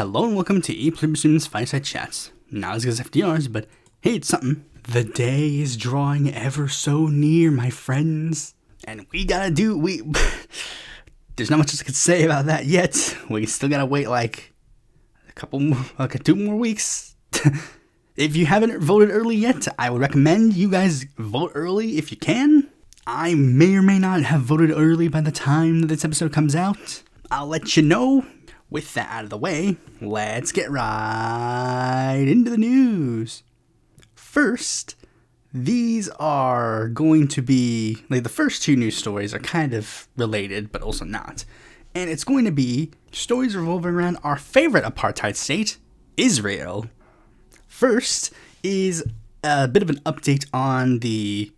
Hello and welcome to Pluribus Unum's Fireside Chats. Not as good as FDR's, but hey, it's something. The day is drawing ever so near, my friends. And there's not much else I could say about that yet. We still gotta wait like two more weeks. If you haven't voted early yet, I would recommend you guys vote early if you can. I may or may not have voted early by the time that this episode comes out. I'll let you know. With that out of the way, let's get right into the news. First, these are going to be, the first two news stories are kind of related, but also not. And it's going to be stories revolving around our favorite apartheid state, Israel. First is a bit of an update on the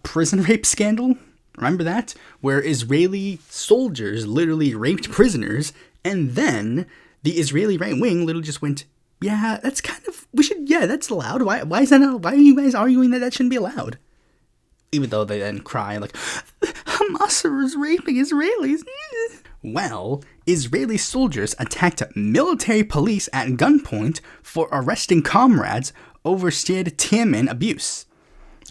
prison rape scandal. Remember that? Where Israeli soldiers literally raped prisoners. And then the Israeli right wing literally just went, yeah, that's that's allowed. Why is that not? Why are you guys arguing that shouldn't be allowed? Even though they then cry like, Hamas is raping Israelis. Well, Israeli soldiers attacked military police at gunpoint for arresting comrades over shared Tiamin abuse.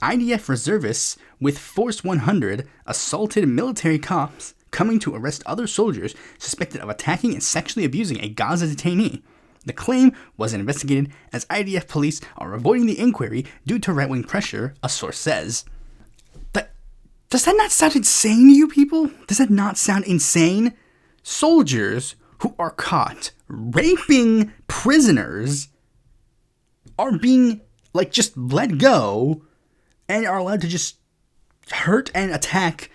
IDF reservists with Force 100 assaulted military cops coming to arrest other soldiers suspected of attacking and sexually abusing a Gaza detainee. The claim wasn't investigated as IDF police are avoiding the inquiry due to right-wing pressure, a source says. Does that not sound insane to you people? Does that not sound insane? Soldiers who are caught raping prisoners are being, just let go and are allowed to just hurt and attack,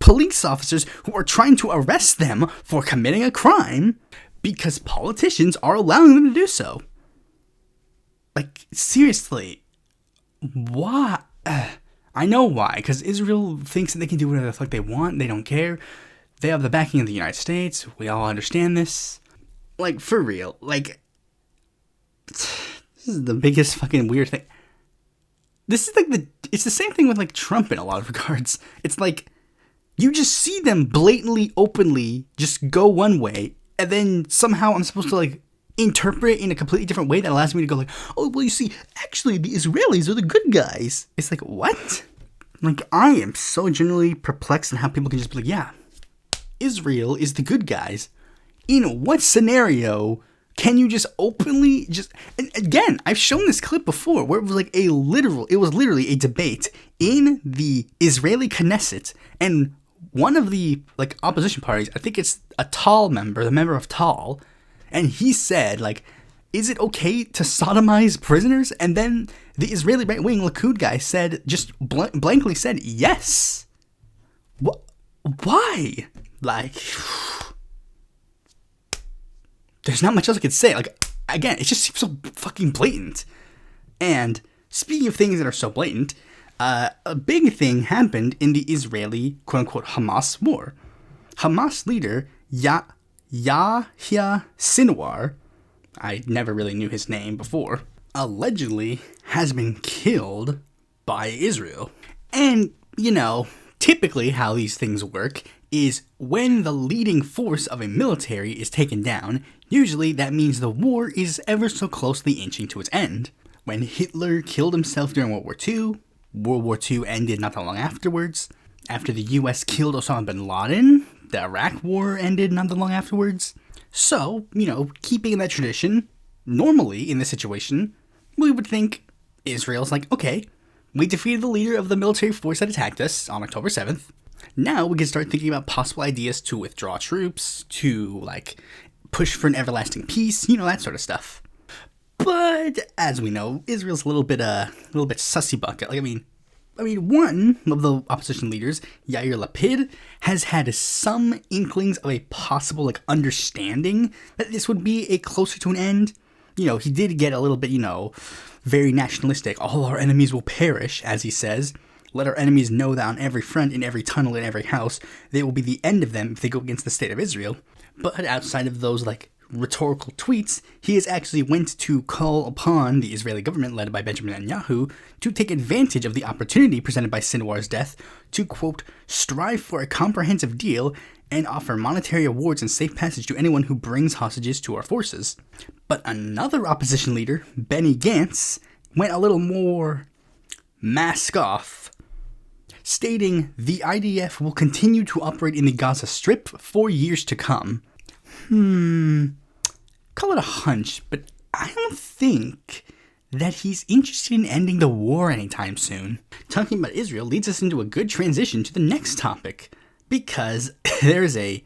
police officers who are trying to arrest them for committing a crime because politicians are allowing them to do so. Seriously, why? I know why, because Israel thinks that they can do whatever the fuck they want. They don't care. They have the backing of the United States. We all understand this. For real. This is the biggest fucking weird thing. This is it's the same thing with Trump in a lot of regards. It's you just see them blatantly, openly just go one way, and then somehow I'm supposed to interpret it in a completely different way that allows me to go oh, well, you see, actually the Israelis are the good guys. It's what? I am so genuinely perplexed on how people can just be yeah, Israel is the good guys. In what scenario can you just openly and again, I've shown this clip before where it was literally a debate in the Israeli Knesset, and one of the opposition parties, I think it's the member of Tal, and he said is it okay to sodomize prisoners? And then the Israeli right-wing Likud guy said, just blankly said, yes. Why? There's not much else I could say. Again, it just seems so fucking blatant. And speaking of things that are so blatant, a big thing happened in the Israeli quote-unquote Hamas war. Hamas leader Yahya Sinwar, I never really knew his name before, allegedly has been killed by Israel. And, typically how these things work is when the leading force of a military is taken down, usually that means the war is ever so closely inching to its end. When Hitler killed himself during World War II ended not that long afterwards. After the US killed Osama bin Laden, the Iraq War ended not that long afterwards. So, keeping that tradition, normally in this situation, we would think Israel's okay, we defeated the leader of the military force that attacked us on October 7th. Now we can start thinking about possible ideas to withdraw troops, to push for an everlasting peace, that sort of stuff. But as we know, Israel's a little bit sussy bucket. One of the opposition leaders, Yair Lapid, has had some inklings of a possible understanding that this would be a closer to an end. He did get a little bit, very nationalistic. All our enemies will perish, as he says. Let our enemies know that on every front, in every tunnel, in every house, they will be the end of them if they go against the state of Israel. But outside of those rhetorical tweets, he has actually went to call upon the Israeli government led by Benjamin Netanyahu to take advantage of the opportunity presented by Sinwar's death to, quote, strive for a comprehensive deal and offer monetary awards and safe passage to anyone who brings hostages to our forces. But another opposition leader, Benny Gantz, went a little more mask off, stating the IDF will continue to operate in the Gaza Strip for years to come. Call it a hunch, but I don't think that he's interested in ending the war anytime soon. Talking about Israel leads us into a good transition to the next topic, because there's a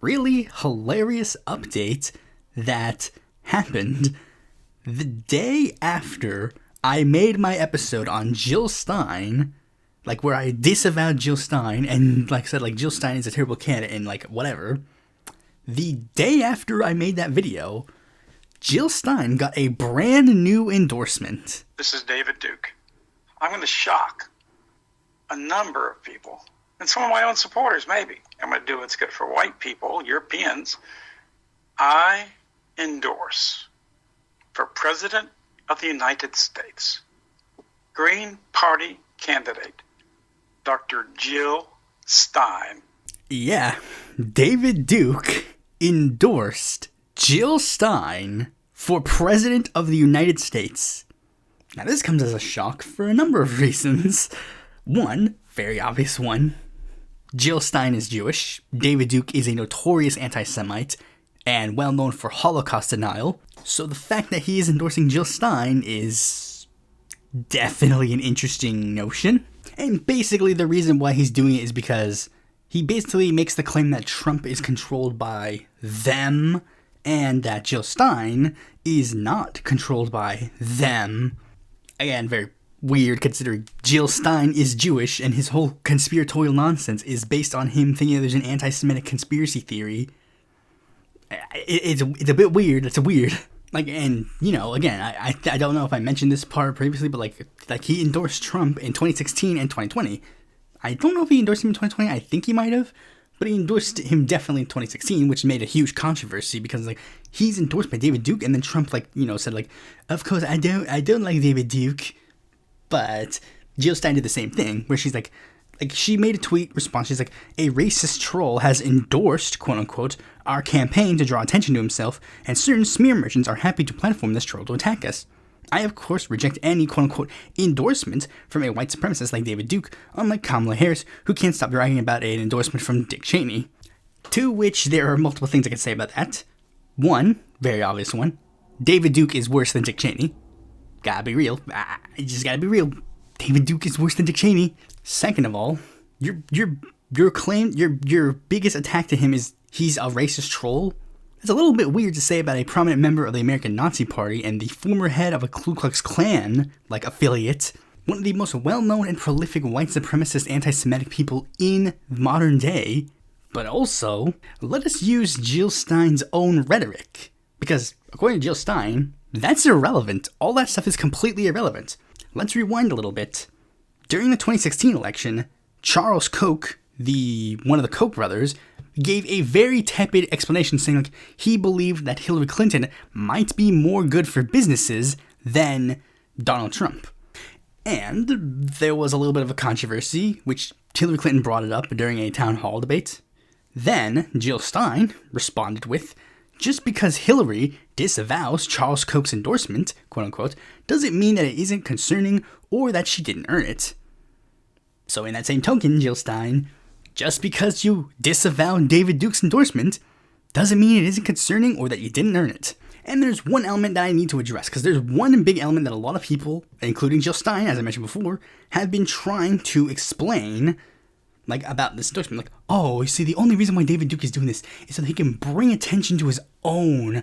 really hilarious update that happened the day after I made my episode on Jill Stein, like where I disavowed Jill Stein and like said like Jill Stein is a terrible candidate and like whatever. The day after I made that video, Jill Stein got a brand new endorsement. This is David Duke. I'm going to shock a number of people, and some of my own supporters maybe. I'm going to do what's good for white people, Europeans. I endorse for President of the United States, Green Party candidate, Dr. Jill Stein. Yeah, David Duke endorsed Jill Stein for President of the United States. Now this comes as a shock for a number of reasons. One, very obvious one, Jill Stein is Jewish, David Duke is a notorious anti-Semite, and well known for Holocaust denial, so the fact that he is endorsing Jill Stein is definitely an interesting notion. And basically the reason why he's doing it is because he basically makes the claim that Trump is controlled by them and that Jill Stein is not controlled by them. Again, very weird considering Jill Stein is Jewish and his whole conspiratorial nonsense is based on him thinking there's an anti-Semitic conspiracy theory. It's a bit weird. It's weird. Like, and, you know, again, I don't know if I mentioned this part previously, but like he endorsed Trump in 2016 and 2020. I don't know if he endorsed him in 2020. I think he might have, but he endorsed him definitely in 2016, which made a huge controversy because like he's endorsed by David Duke, and then Trump said like, of course I don't like David Duke, but Jill Stein did the same thing where she's like she made a tweet response. She's like, a racist troll has endorsed, quote unquote, our campaign to draw attention to himself, and certain smear merchants are happy to platform this troll to attack us. I, of course, reject any quote-unquote endorsement from a white supremacist like David Duke, unlike Kamala Harris, who can't stop bragging about an endorsement from Dick Cheney. To which there are multiple things I can say about that. One, very obvious one, David Duke is worse than Dick Cheney. Gotta be real. Just gotta be real. David Duke is worse than Dick Cheney. Second of all, your claim, your biggest attack to him is he's a racist troll. It's a little bit weird to say about a prominent member of the American Nazi Party and the former head of a Ku Klux Klan, affiliate, one of the most well-known and prolific white supremacist anti-Semitic people in modern day. But also, let us use Jill Stein's own rhetoric. Because, according to Jill Stein, that's irrelevant. All that stuff is completely irrelevant. Let's rewind a little bit. During the 2016 election, Charles Koch, one of the Koch brothers, gave a very tepid explanation saying he believed that Hillary Clinton might be more good for businesses than Donald Trump. And there was a little bit of a controversy, which Hillary Clinton brought it up during a town hall debate. Then Jill Stein responded with, just because Hillary disavows Charles Koch's endorsement, quote unquote, doesn't mean that it isn't concerning or that she didn't earn it. So in that same token, Jill Stein, just because you disavow David Duke's endorsement doesn't mean it isn't concerning or that you didn't earn it. And there's one element that I need to address, because there's one big element that a lot of people, including Jill Stein, as I mentioned before, have been trying to explain, about this endorsement. Oh, you see, the only reason why David Duke is doing this is so that he can bring attention to his own,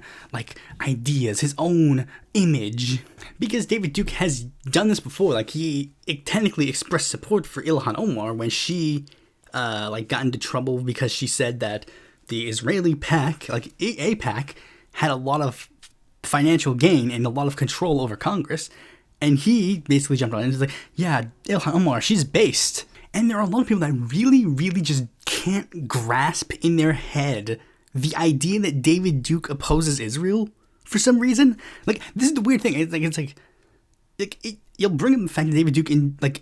ideas, his own image. Because David Duke has done this before. He technically expressed support for Ilhan Omar when she got into trouble because she said that the Israeli PAC, AIPAC, had a lot of financial gain and a lot of control over Congress. And he basically jumped on it and was like, yeah, Ilhan Omar, she's based. And there are a lot of people that really, really just can't grasp in their head the idea that David Duke opposes Israel for some reason. Like, this is the weird thing. You'll bring up the fact that David Duke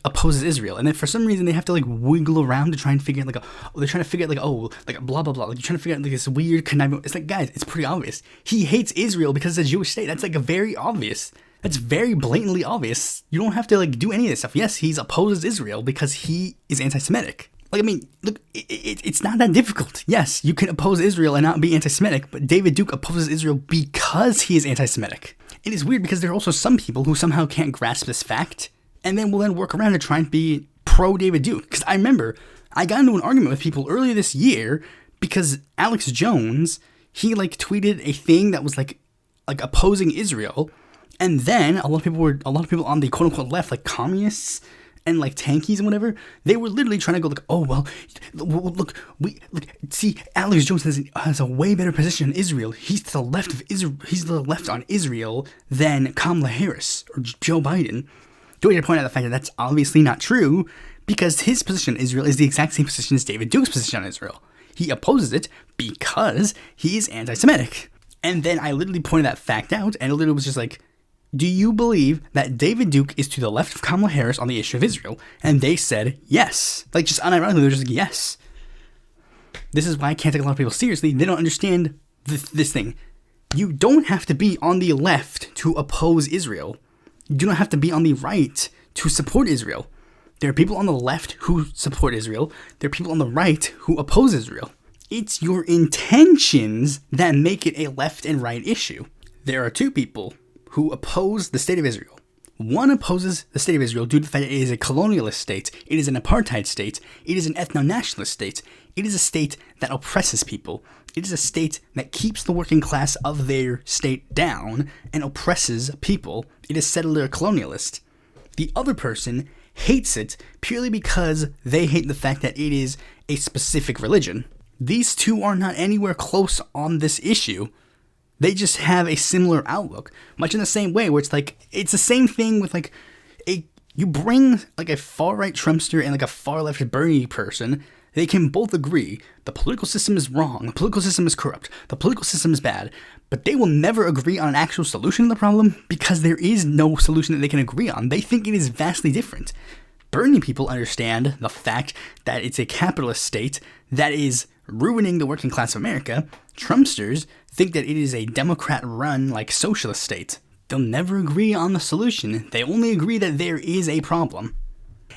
opposes Israel, and then for some reason they have to like wiggle around to try and figure out they're trying to figure out blah blah blah. Like, you're trying to figure out like this weird conniving. It's like, guys, it's pretty obvious. He hates Israel because it's a Jewish state. That's like a very obvious. That's very blatantly obvious. You don't have to like do any of this stuff. Yes, he's opposes Israel because he is anti-Semitic. Like, I mean, look, it's not that difficult. Yes, you can oppose Israel and not be anti-Semitic, but David Duke opposes Israel because he is anti-Semitic. It is weird because there are also some people who somehow can't grasp this fact, and then will then work around to try and be pro-David Duke. Because I remember, I got into an argument with people earlier this year because Alex Jones, he like tweeted a thing that was like opposing Israel, and then a lot of people on the quote-unquote left, like communists and like tankies and whatever, they were literally trying to go like, oh well, see, Alex Jones has a way better position on Israel. He's to the left of Israel. He's to the left on Israel than Kamala Harris or Joe Biden. Do I point out the fact that that's obviously not true, because his position on Israel is the exact same position as David Duke's position on Israel. He opposes it because he is anti-Semitic. And then I literally pointed that fact out, and it literally was just like, do you believe that David Duke is to the left of Kamala Harris on the issue of Israel? And they said yes. Like, just unironically, they're just like, yes. This is why I can't take a lot of people seriously. They don't understand this thing. You don't have to be on the left to oppose Israel. You don't have to be on the right to support Israel. There are people on the left who support Israel. There are people on the right who oppose Israel. It's your intentions that make it a left and right issue. There are two people who oppose the state of Israel. One opposes the state of Israel due to the fact that it is a colonialist state, it is an apartheid state, it is an ethno-nationalist state, it is a state that oppresses people, it is a state that keeps the working class of their state down and oppresses people. It is settler colonialist. The other person hates it purely because they hate the fact that it is a specific religion. These two are not anywhere close on this issue. They just have a similar outlook, much in the same way where it's like, it's the same thing with like you bring like a far right Trumpster and like a far left Bernie person, they can both agree the political system is wrong, the political system is corrupt, the political system is bad, but they will never agree on an actual solution to the problem because there is no solution that they can agree on. They think it is vastly different. Bernie people understand the fact that it's a capitalist state that is ruining the working class of America. Trumpsters think that it is a Democrat-run, like, socialist state. They'll never agree on the solution. They only agree that there is a problem.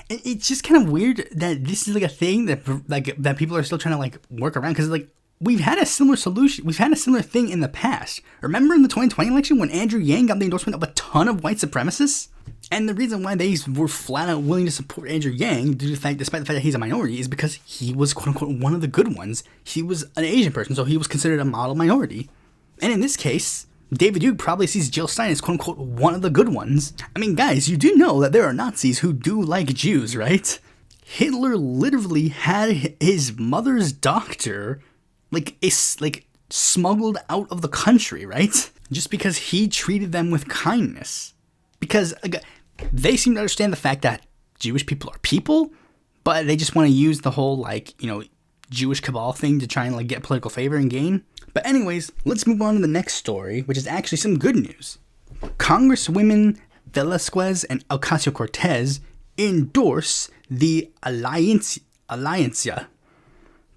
And it's just kind of weird that this is, like, a thing that people are still trying to, like, work around. Because, like, we've had a similar solution. We've had a similar thing in the past. Remember in the 2020 election when Andrew Yang got the endorsement of a ton of white supremacists? And the reason why they were flat out willing to support Andrew Yang, despite the fact that he's a minority, is because he was, quote unquote, one of the good ones. He was an Asian person, so he was considered a model minority. And in this case, David Duke probably sees Jill Stein as, quote unquote, one of the good ones. I mean, guys, you do know that there are Nazis who do like Jews, right? Hitler literally had his mother's doctor, smuggled out of the country, right? Just because he treated them with kindness. Because, again, they seem to understand the fact that Jewish people are people, but they just want to use the whole, Jewish cabal thing to try and, get political favor and gain. But anyways, let's move on to the next story, which is actually some good news. Congresswomen Velasquez and Ocasio-Cortez endorse the Alianza.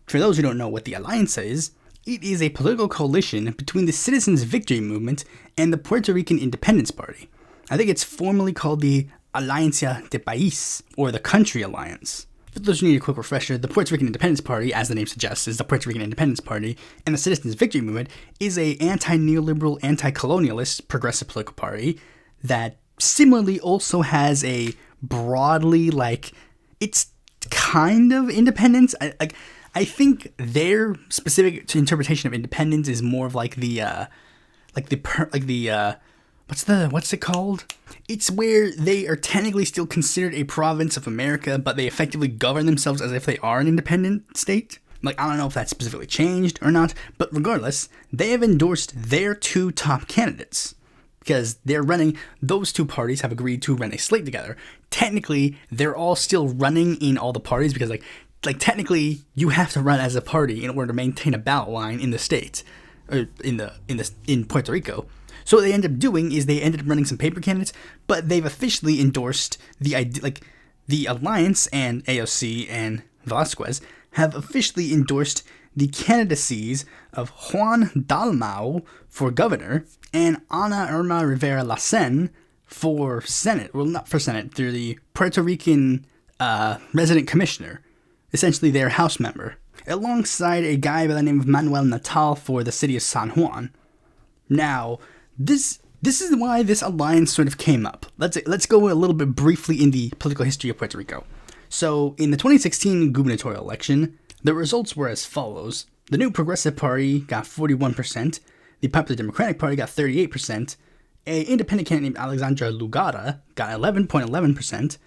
For those who don't know what the Alianza is, it is a political coalition between the Citizens' Victory Movement and the Puerto Rican Independence Party. I think it's formally called the Alianza de País, or the Country Alliance. For those who need a quick refresher, the Puerto Rican Independence Party, as the name suggests, is the Puerto Rican Independence Party, and the Citizens' Victory Movement is a anti-neoliberal, anti-colonialist progressive political party that similarly also has a broadly, it's kind of independence. I think their specific interpretation of independence is more of what's it called? It's where they are technically still considered a province of America, but they effectively govern themselves as if they are an independent state. I don't know if that's specifically changed or not, but regardless, they have endorsed their two top candidates. Because those two parties have agreed to run a slate together. Technically, they're all still running in all the parties because, like technically you have to run as a party in order to maintain a ballot line in the state, or in Puerto Rico. So what they ended up doing is they ended up running some paper candidates, but they've officially endorsed the idea, like the Alliance and AOC and Velasquez have officially endorsed the candidacies of Juan Dalmau for governor and Ana Irma Rivera Lacen for Senate. Well, not for Senate, they're the Puerto Rican resident commissioner, essentially their House member, alongside a guy by the name of Manuel Natal for the city of San Juan. Now, this is why this alliance sort of came up. Let's go a little bit briefly in the political history of Puerto Rico. So, in the 2016 gubernatorial election, the results were as follows. The New Progressive Party got 41%, the Popular Democratic Party got 38%, an independent candidate named Alexandra Lugara got 11.11%,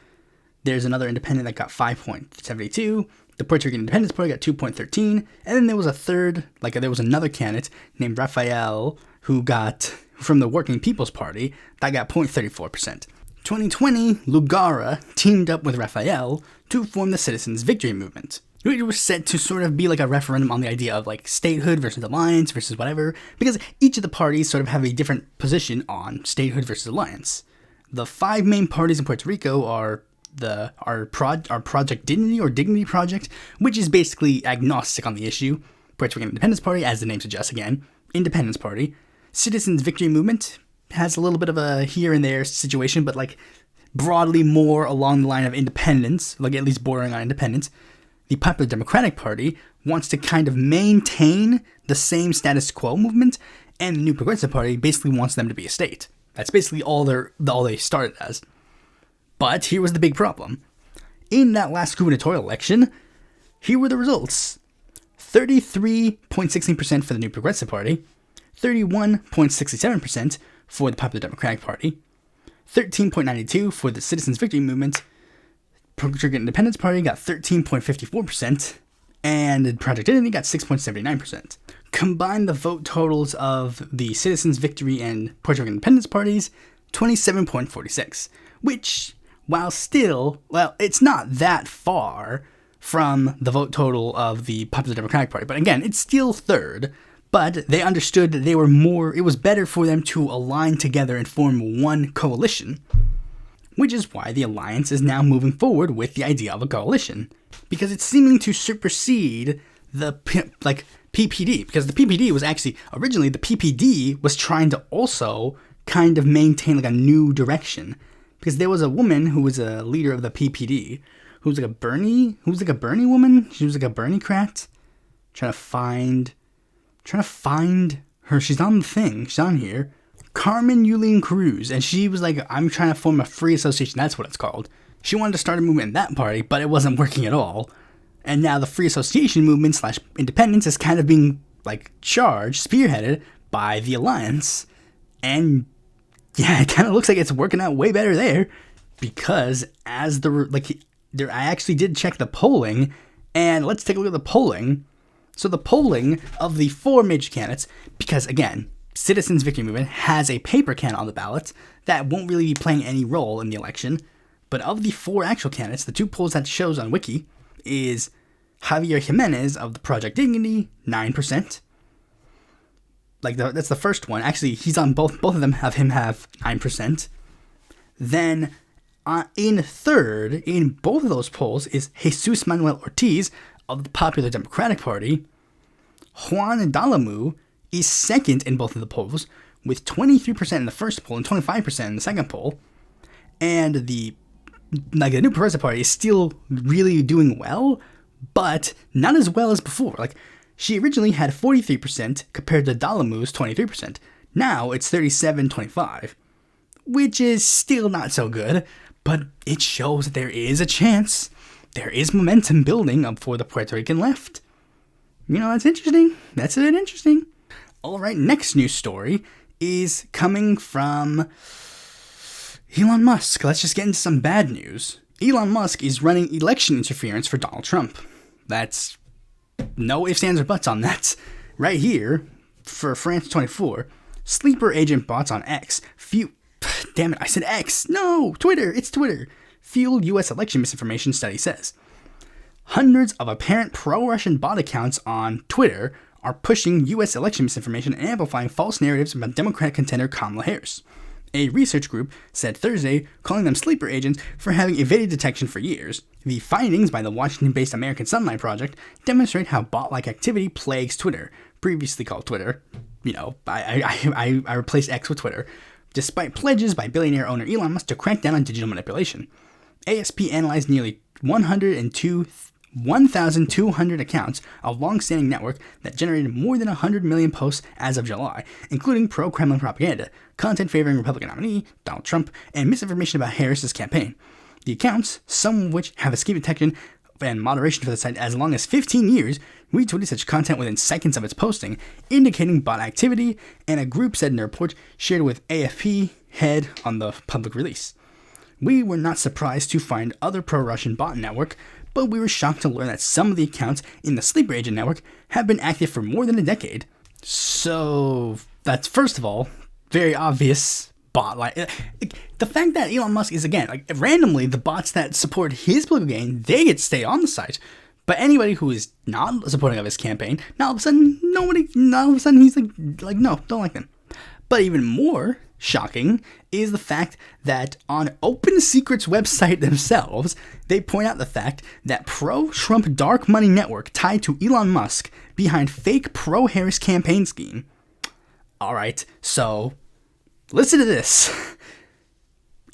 there's another independent that got 5.72%, the Puerto Rican Independence Party got 2.13%, and then there was another candidate named Rafael who got, from the Working People's Party, that got 0.34%. 2020, Lugara teamed up with Rafael to form the Citizens' Victory Movement. It was set to sort of be like a referendum on the idea of like statehood versus alliance versus whatever, because each of the parties sort of have a different position on statehood versus alliance. The 5 main parties in Puerto Rico are our Project Dignity or Dignity Project, which is basically agnostic on the issue. Puerto Rican Independence Party, as the name suggests again, Independence Party. Citizens Victory Movement has a little bit of a here and there situation, but like broadly more along the line of independence, like at least bordering on independence. The Popular Democratic Party wants to kind of maintain the same status quo movement, and the New Progressive Party basically wants them to be a state. That's basically all they started as. But here was the big problem. In that last gubernatorial election, here were the results. 33.16% for the New Progressive Party, 31.67% for the Popular Democratic Party, 13.92% for the Citizens Victory Movement, Puerto Rican Independence Party got 13.54%, and Project Dignity got 6.79%. Combine the vote totals of the Citizens Victory and Puerto Rican Independence parties, 27.46%, which, while still, well, it's not that far from the vote total of the Popular Democratic Party, but again, it's still third, but they understood that it was better for them to align together and form one coalition, which is why the alliance is now moving forward with the idea of a coalition, because it's seeming to supersede the PPD, because the PPD was actually, originally the PPD was trying to also kind of maintain like a new direction, because there was a woman who was a leader of the PPD, who was like a Bernie woman, she was like a Bernie-crat, trying to find her, she's on the thing, she's on here, Carmen Yulín Cruz, and she was like, I'm trying to form a free association, that's what it's called. She wanted to start a movement in that party, but it wasn't working at all. And now the free association movement / independence is kind of being like spearheaded by the alliance. And yeah, it kind of looks like it's working out way better there, because I actually did check the polling, and let's take a look at the polling. So the polling of the 4 major candidates, because again, Citizens Victory Movement has a paper candidate on the ballot that won't really be playing any role in the election. But of the 4 actual candidates, the 2 polls that shows on Wiki is Javier Jimenez of the Project Dignity, 9%. That's the first one. Actually, he's on both of them have 9%. Then in third, in both of those polls, is Jesus Manuel Ortiz of the Popular Democratic Party. Juan Dalmau is second in both of the polls, with 23% in the first poll and 25% in the second poll. And the New Progressive Party is still really doing well, but not as well as before. Like, she originally had 43% compared to Dalmau's 23%. Now it's 37-25, which is still not so good, but it shows that there is a chance. There is momentum building up for the Puerto Rican left. You know, that's interesting. That's a bit interesting. All right, next news story is coming from Elon Musk. Let's just get into some bad news. Elon Musk is running election interference for Donald Trump. That's no ifs, ands, or buts on that. Right here, for France 24, sleeper agent bots on X. Damn it, I said X. No, Twitter. It's Twitter. Fuel U.S. election misinformation, study says. Hundreds of apparent pro-Russian bot accounts on Twitter are pushing U.S. election misinformation and amplifying false narratives about Democratic contender Kamala Harris. A research group said Thursday, calling them sleeper agents for having evaded detection for years. The findings by the Washington-based American Sunlight Project demonstrate how bot-like activity plagues Twitter, previously called Twitter. You know, I replaced X with Twitter, despite pledges by billionaire owner Elon Musk to crack down on digital manipulation. ASP analyzed nearly 1,200 accounts of long-standing network that generated more than 100 million posts as of July, including pro-Kremlin propaganda, content favoring Republican nominee Donald Trump, and misinformation about Harris's campaign. The accounts, some of which have escaped detection and moderation for the site as long as 15 years, retweeted such content within seconds of its posting, indicating bot activity, and a group said in a report shared with AFP head on the public release. We were not surprised to find other pro-Russian bot network, but we were shocked to learn that some of the accounts in the sleeper agent network have been active for more than a decade. So that's, first of all, very obvious bot. Like the fact that Elon Musk is, again, like randomly the bots that support his political gain, they get to stay on the site. But anybody who is not supporting of his campaign, now all of a sudden he's like no, don't like them. But even more shocking is the fact that on Open Secret's website themselves, they point out the fact that pro-Trump dark money network tied to Elon Musk behind fake pro-Harris campaign scheme. Alright, so listen to this.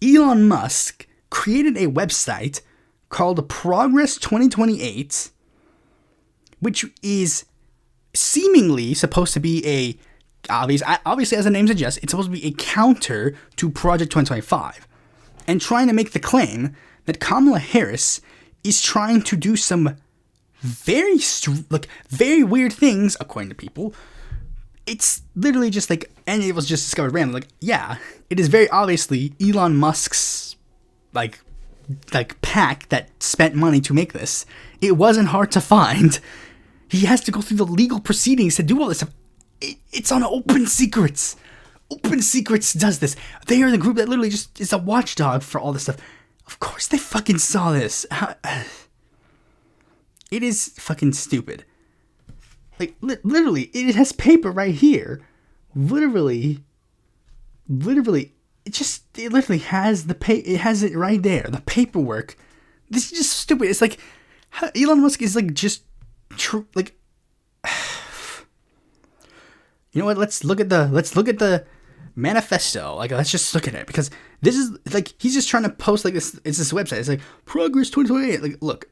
Elon Musk created a website called Progress 2028, which is seemingly supposed to be a obviously, as the name suggests, it's supposed to be a counter to Project 2025, and trying to make the claim that Kamala Harris is trying to do some very weird things, according to people. It's literally just like, and it was just discovered randomly. Like, yeah, it is very obviously Elon Musk's like pack that spent money to make this. It wasn't hard to find. He has to go through the legal proceedings to do all this stuff. It's on Open Secrets. Open Secrets does this. They are the group that literally just is a watchdog for all this stuff. Of course they fucking saw this. It is fucking stupid. Like, literally, it has paper right here. Literally, it literally has it has it right there. The paperwork. This is just stupid. It's like, Elon Musk is like just true, like, you know what? Let's look at the manifesto. Like, let's just look at it, because this is like, he's just trying to post like this. It's this website. It's like Progress 2028. Like, look,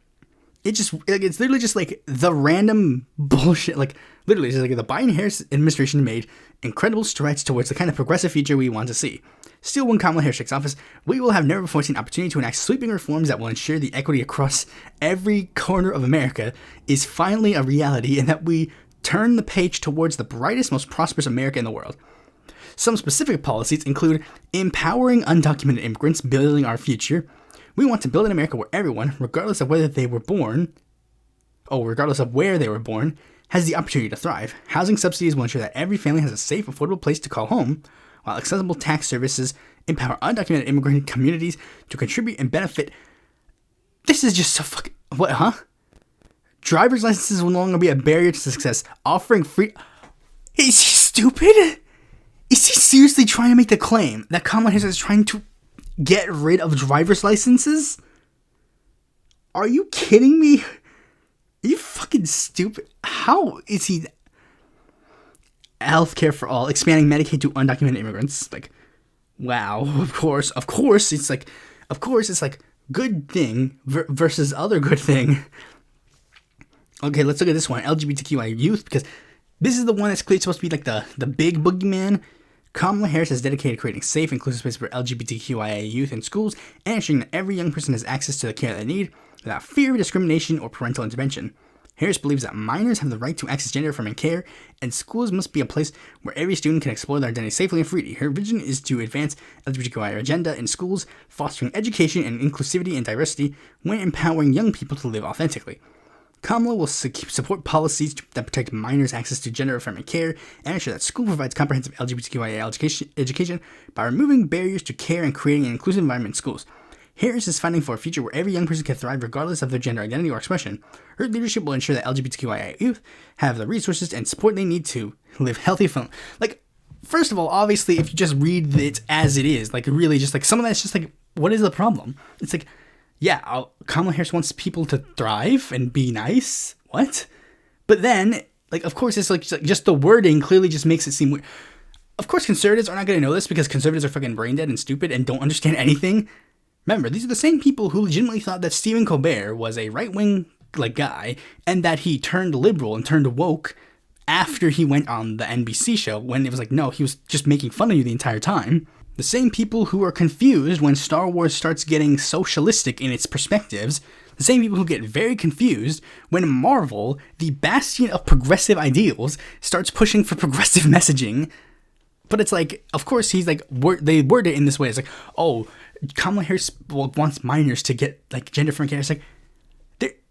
it's literally just like the random bullshit. Like, literally, it's like the Biden-Harris administration made incredible strides towards the kind of progressive future we want to see. Still, when Kamala Harris takes office, we will have never before seen opportunity to enact sweeping reforms that will ensure the equity across every corner of America is finally a reality, and that we turn the page towards the brightest, most prosperous America in the world. Some specific policies include empowering undocumented immigrants, building our future. We want to build an America where everyone, regardless of where they were born, has the opportunity to thrive. Housing subsidies will ensure that every family has a safe, affordable place to call home, while accessible tax services empower undocumented immigrant communities to contribute and benefit. This is just so fucking... What, huh? Driver's licenses will no longer be a barrier to success, offering free... Is he stupid? Is he seriously trying to make the claim that Kamala Harris is trying to get rid of driver's licenses? Are you kidding me? Are you fucking stupid? How is he... Healthcare for all, expanding Medicaid to undocumented immigrants. Like, wow, of course, it's like good thing versus other good thing. Okay, let's look at this one, LGBTQI youth, because this is the one that's clearly supposed to be like the big boogeyman. Kamala Harris has dedicated to creating safe, inclusive space for LGBTQIA youth in schools and ensuring that every young person has access to the care they need without fear of discrimination or parental intervention. Harris believes that minors have the right to access gender-affirming care, and schools must be a place where every student can explore their identity safely and freely. Her vision is to advance LGBTQI agenda in schools, fostering education and inclusivity and diversity, when empowering young people to live authentically. Kamala will support policies that protect minors' access to gender-affirming care and ensure that school provides comprehensive LGBTQIA education by removing barriers to care and creating an inclusive environment in schools. Harris is fighting for a future where every young person can thrive regardless of their gender identity or expression. Her leadership will ensure that LGBTQIA youth have the resources and support they need to live healthy fun. Like, first of all, obviously, if you just read it as it is, like, really just, like, some of that's just, like, what is the problem? It's like, yeah, Kamala Harris wants people to thrive and be nice. What? But then, like, of course, it's, like, just the wording clearly just makes it seem weird. Of course, conservatives are not going to know this because conservatives are fucking brain dead and stupid and don't understand anything. Remember, these are the same people who legitimately thought that Stephen Colbert was a right-wing, like, guy, and that he turned liberal and turned woke after he went on the NBC show, when it was like, no, he was just making fun of you the entire time. The same people who are confused when Star Wars starts getting socialistic in its perspectives, the same people who get very confused when Marvel, the bastion of progressive ideals, starts pushing for progressive messaging. But it's like, of course, he's like, they word it in this way. It's like, oh, Kamala Harris wants minors to get, like, gender-affirming care. It's like,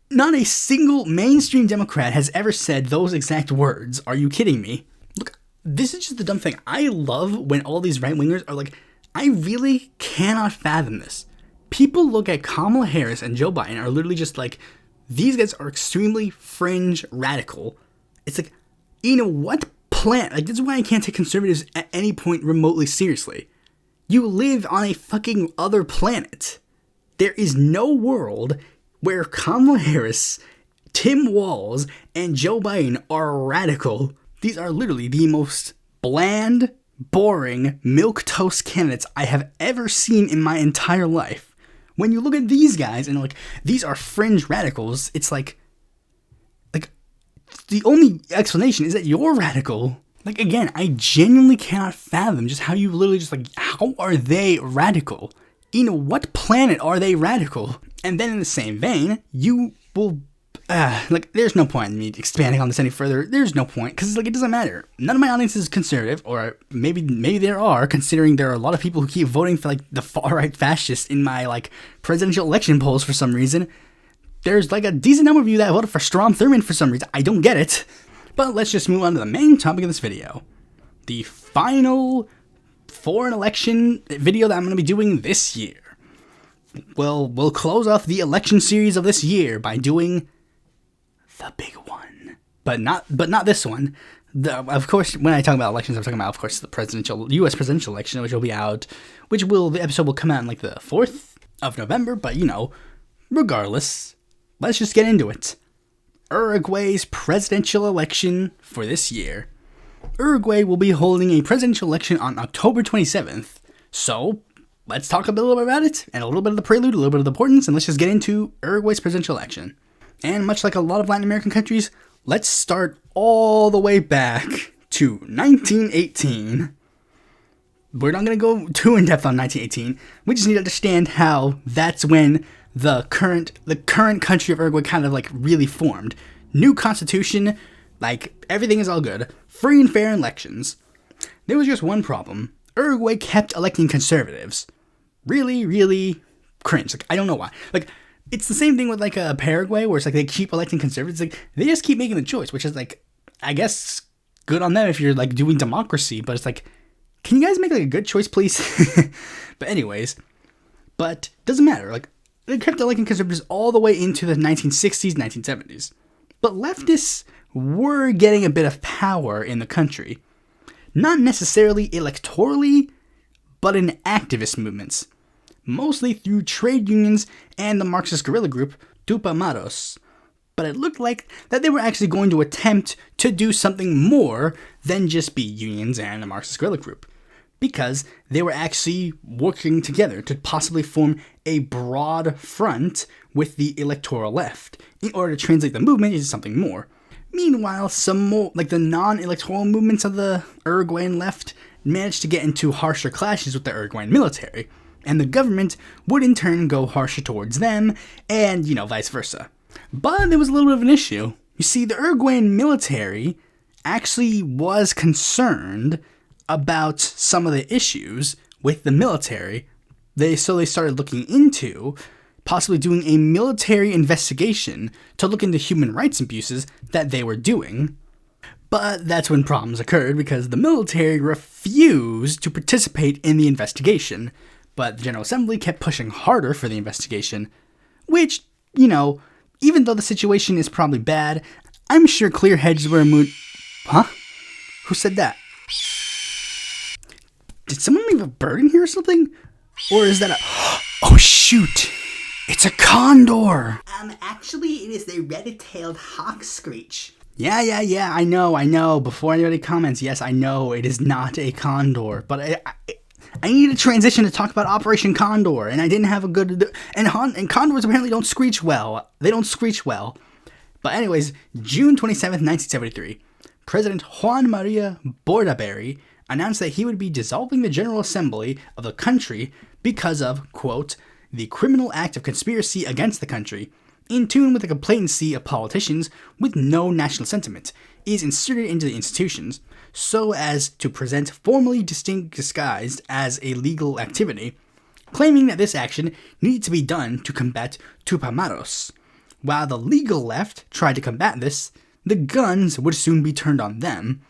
not a single mainstream Democrat has ever said those exact words. Are you kidding me? Look, this is just the dumb thing. I love when all these right-wingers are like, I really cannot fathom this. People look at Kamala Harris and Joe Biden are literally just like, these guys are extremely fringe radical. It's like, what planet? Like, this is why I can't take conservatives at any point remotely seriously. You live on a fucking other planet. There is no world where Kamala Harris, Tim Walz, and Joe Biden are radical. These are literally the most bland, boring, milquetoast candidates I have ever seen in my entire life. When you look at these guys and like, these are fringe radicals, it's like, the only explanation is that you're radical. Like, again, I genuinely cannot fathom just how you literally just, like, how are they radical? What planet are they radical? And then in the same vein, you will, like, there's no point in me expanding on this any further. There's no point, because, like, it doesn't matter. None of my audience is conservative, or maybe there are, considering there are a lot of people who keep voting for, like, the far-right fascists in my, like, presidential election polls for some reason. There's, like, a decent number of you that voted for Strom Thurmond for some reason. I don't get it. But let's just move on to the main topic of this video. The final foreign election video that I'm going to be doing this year. Well, we'll close off the election series of this year by doing the big one. But not this one. Of course, when I talk about elections, I'm talking about, of course, the U.S. presidential election, the episode will come out on, like, the 4th of November. But, regardless, let's just get into it. Uruguay's presidential election for this year. Uruguay will be holding a presidential election on October 27th. So, let's talk a little bit about it, and a little bit of the prelude, a little bit of the importance, and let's just get into Uruguay's presidential election. And much like a lot of Latin American countries, let's start all the way back to 1918. We're not going to go too in-depth on 1918. We just need to understand how that's when the current country of Uruguay kind of, like, really formed. New constitution, like, everything is all good. Free and fair elections. There was just one problem. Uruguay kept electing conservatives. Really, really cringe. Like, I don't know why. Like, it's the same thing with, like, Paraguay, where it's like they keep electing conservatives. Like, they just keep making the choice, which is, like, I guess good on them if you're, like, doing democracy. But it's like, can you guys make, like, a good choice, please? But anyways, doesn't matter. Like, they kept electing conservatives all the way into the 1960s, 1970s. But leftists were getting a bit of power in the country. Not necessarily electorally, but in activist movements. Mostly through trade unions and the Marxist guerrilla group, Tupamaros. But it looked like that they were actually going to attempt to do something more than just be unions and the Marxist guerrilla group. Because they were actually working together to possibly form a broad front with the electoral left in order to translate the movement into something more. Meanwhile, some more, like the non-electoral movements of the Uruguayan left managed to get into harsher clashes with the Uruguayan military, and the government would in turn go harsher towards them, and, vice versa. But there was a little bit of an issue. You see, the Uruguayan military actually was concerned about some of the issues with the military. They started looking into possibly doing a military investigation to look into human rights abuses that they were doing. But that's when problems occurred because the military refused to participate in the investigation. But the General Assembly kept pushing harder for the investigation, which, you know, even though the situation is probably bad, I'm sure clear heads were moved. Huh? Who said that? Did someone leave a bird in here or something? Or is that a... Oh, shoot! It's a condor! Actually, it is the red-tailed hawk screech. Yeah, I know. Before anybody comments, yes, I know it is not a condor. But I need a transition to talk about Operation Condor, and I didn't have a good... And condors apparently don't screech well. They don't screech well. But anyways, June 27th, 1973, President Juan Maria Bordaberry announced that he would be dissolving the General Assembly of the country because of, quote, the criminal act of conspiracy against the country, in tune with the complacency of politicians with no national sentiment, is inserted into the institutions, so as to present formally disguised as a legal activity, claiming that this action needed to be done to combat tupamaros. While the legal left tried to combat this, the guns would soon be turned on them,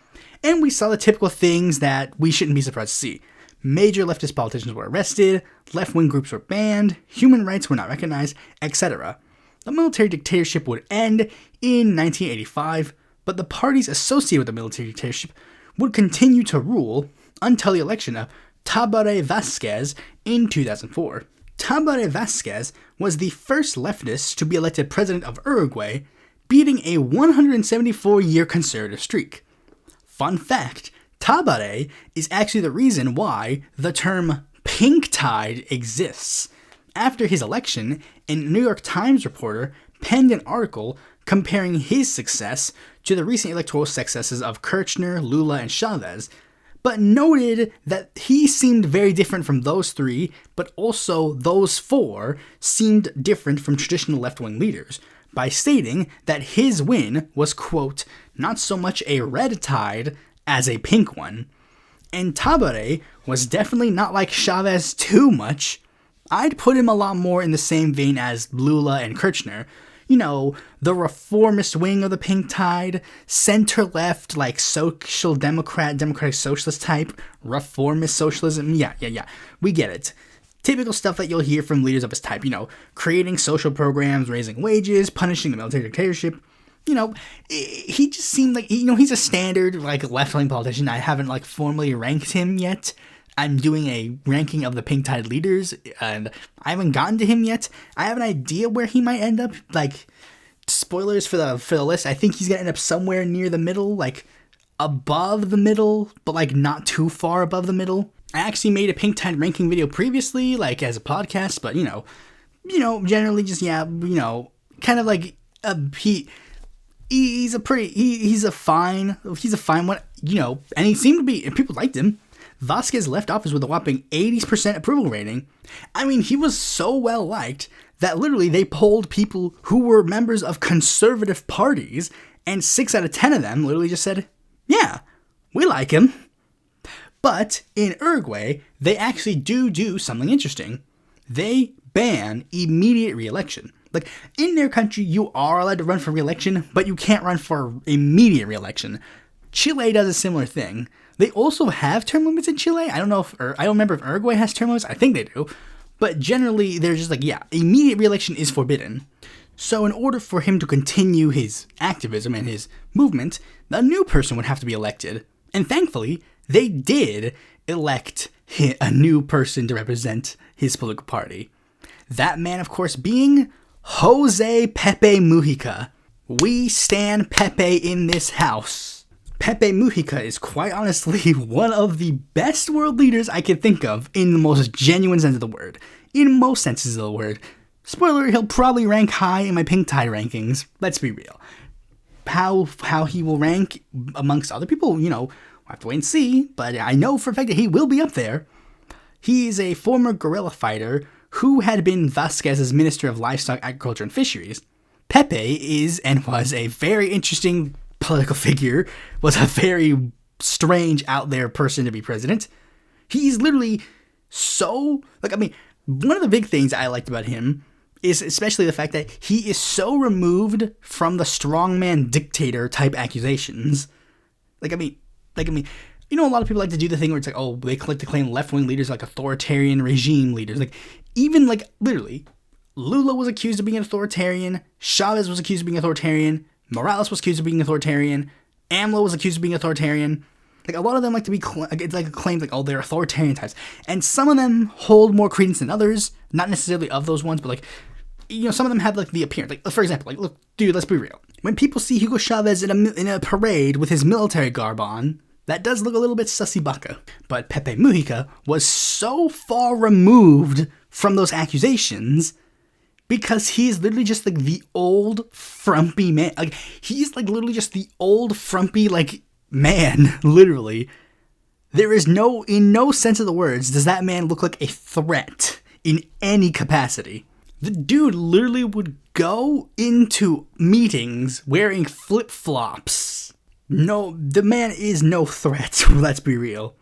and we saw the typical things that we shouldn't be surprised to see. Major leftist politicians were arrested, left-wing groups were banned, human rights were not recognized, etc. The military dictatorship would end in 1985, but the parties associated with the military dictatorship would continue to rule until the election of Tabaré Vázquez in 2004. Tabaré Vázquez was the first leftist to be elected president of Uruguay, beating a 174-year conservative streak. Fun fact, Tabaré is actually the reason why the term pink tide exists. After his election, a New York Times reporter penned an article comparing his success to the recent electoral successes of Kirchner, Lula, and Chavez, but noted that he seemed very different from those three, but also those four seemed different from traditional left-wing leaders, by stating that his win was, quote, not so much a red tide as a pink one. And Tabaré was definitely not like Chavez too much. I'd put him a lot more in the same vein as Lula and Kirchner. You know, the reformist wing of the pink tide, center-left, like social democratic socialist type, reformist socialism. Yeah. We get it. Typical stuff that you'll hear from leaders of his type, you know, creating social programs, raising wages, punishing the military dictatorship. You know, he just seemed like, you know, he's a standard, like, left-wing politician. I haven't, like, formally ranked him yet. I'm doing a ranking of the pink tide leaders, and I haven't gotten to him yet. I have an idea where he might end up. Like, spoilers for the list, I think he's gonna end up somewhere near the middle, like above the middle, but like not too far above the middle. I actually made a pink tide ranking video previously, like as a podcast, but you know, generally just kind of like he's a fine one, and he seemed to be, and people liked him. Vázquez left office with a whopping 80% approval rating. I mean, he was so well liked that literally they polled people who were members of conservative parties, and 6 out of 10 of them literally just said, yeah, we like him. But in Uruguay, they actually do something interesting. They ban immediate re-election. Like, in their country, you are allowed to run for re-election, but you can't run for immediate re-election. Chile does a similar thing. They also have term limits in Chile. I don't remember if Uruguay has term limits. I think they do. But generally, they're just like, yeah, immediate re-election is forbidden. So in order for him to continue his activism and his movement, a new person would have to be elected. And thankfully, they did elect a new person to represent his political party. That man, of course, being Jose Pepe Mujica. We stand Pepe in this house. Pepe Mujica is quite honestly one of the best world leaders I can think of in the most genuine sense of the word. In most senses of the word. Spoiler, he'll probably rank high in my pink tide rankings. Let's be real. How he will rank amongst other people, we'll have to wait and see, but I know for a fact that he will be up there. He is a former guerrilla fighter who had been Vázquez's Minister of Livestock, Agriculture, and Fisheries. Pepe is and was a very interesting political figure, was a very strange out there person to be president. He's literally so, one of the big things I liked about him is especially the fact that he is so removed from the strongman dictator type accusations. you know, a lot of people like to do the thing where it's like, oh, they like to claim left-wing leaders like authoritarian regime leaders. Like, even, like, literally, Lula was accused of being an authoritarian, Chavez was accused of being authoritarian, Morales was accused of being authoritarian, AMLO was accused of being authoritarian. Like, a lot of them like to be, it's like claimed, like, oh, they're authoritarian types. And some of them hold more credence than others, not necessarily of those ones, but, like, you know, some of them have, like, the appearance. Like, for example, like, look, dude, let's be real. When people see Hugo Chavez in a parade with his military garb on, that does look a little bit sussy baka. But Pepe Mujica was so far removed from those accusations because he's literally just, like, the old, frumpy man. Like, he's, like, literally just the old, frumpy, like, man, literally. There is in no sense of the words, does that man look like a threat in any capacity. The dude literally would go into meetings wearing flip-flops. No, the man is no threat, let's be real.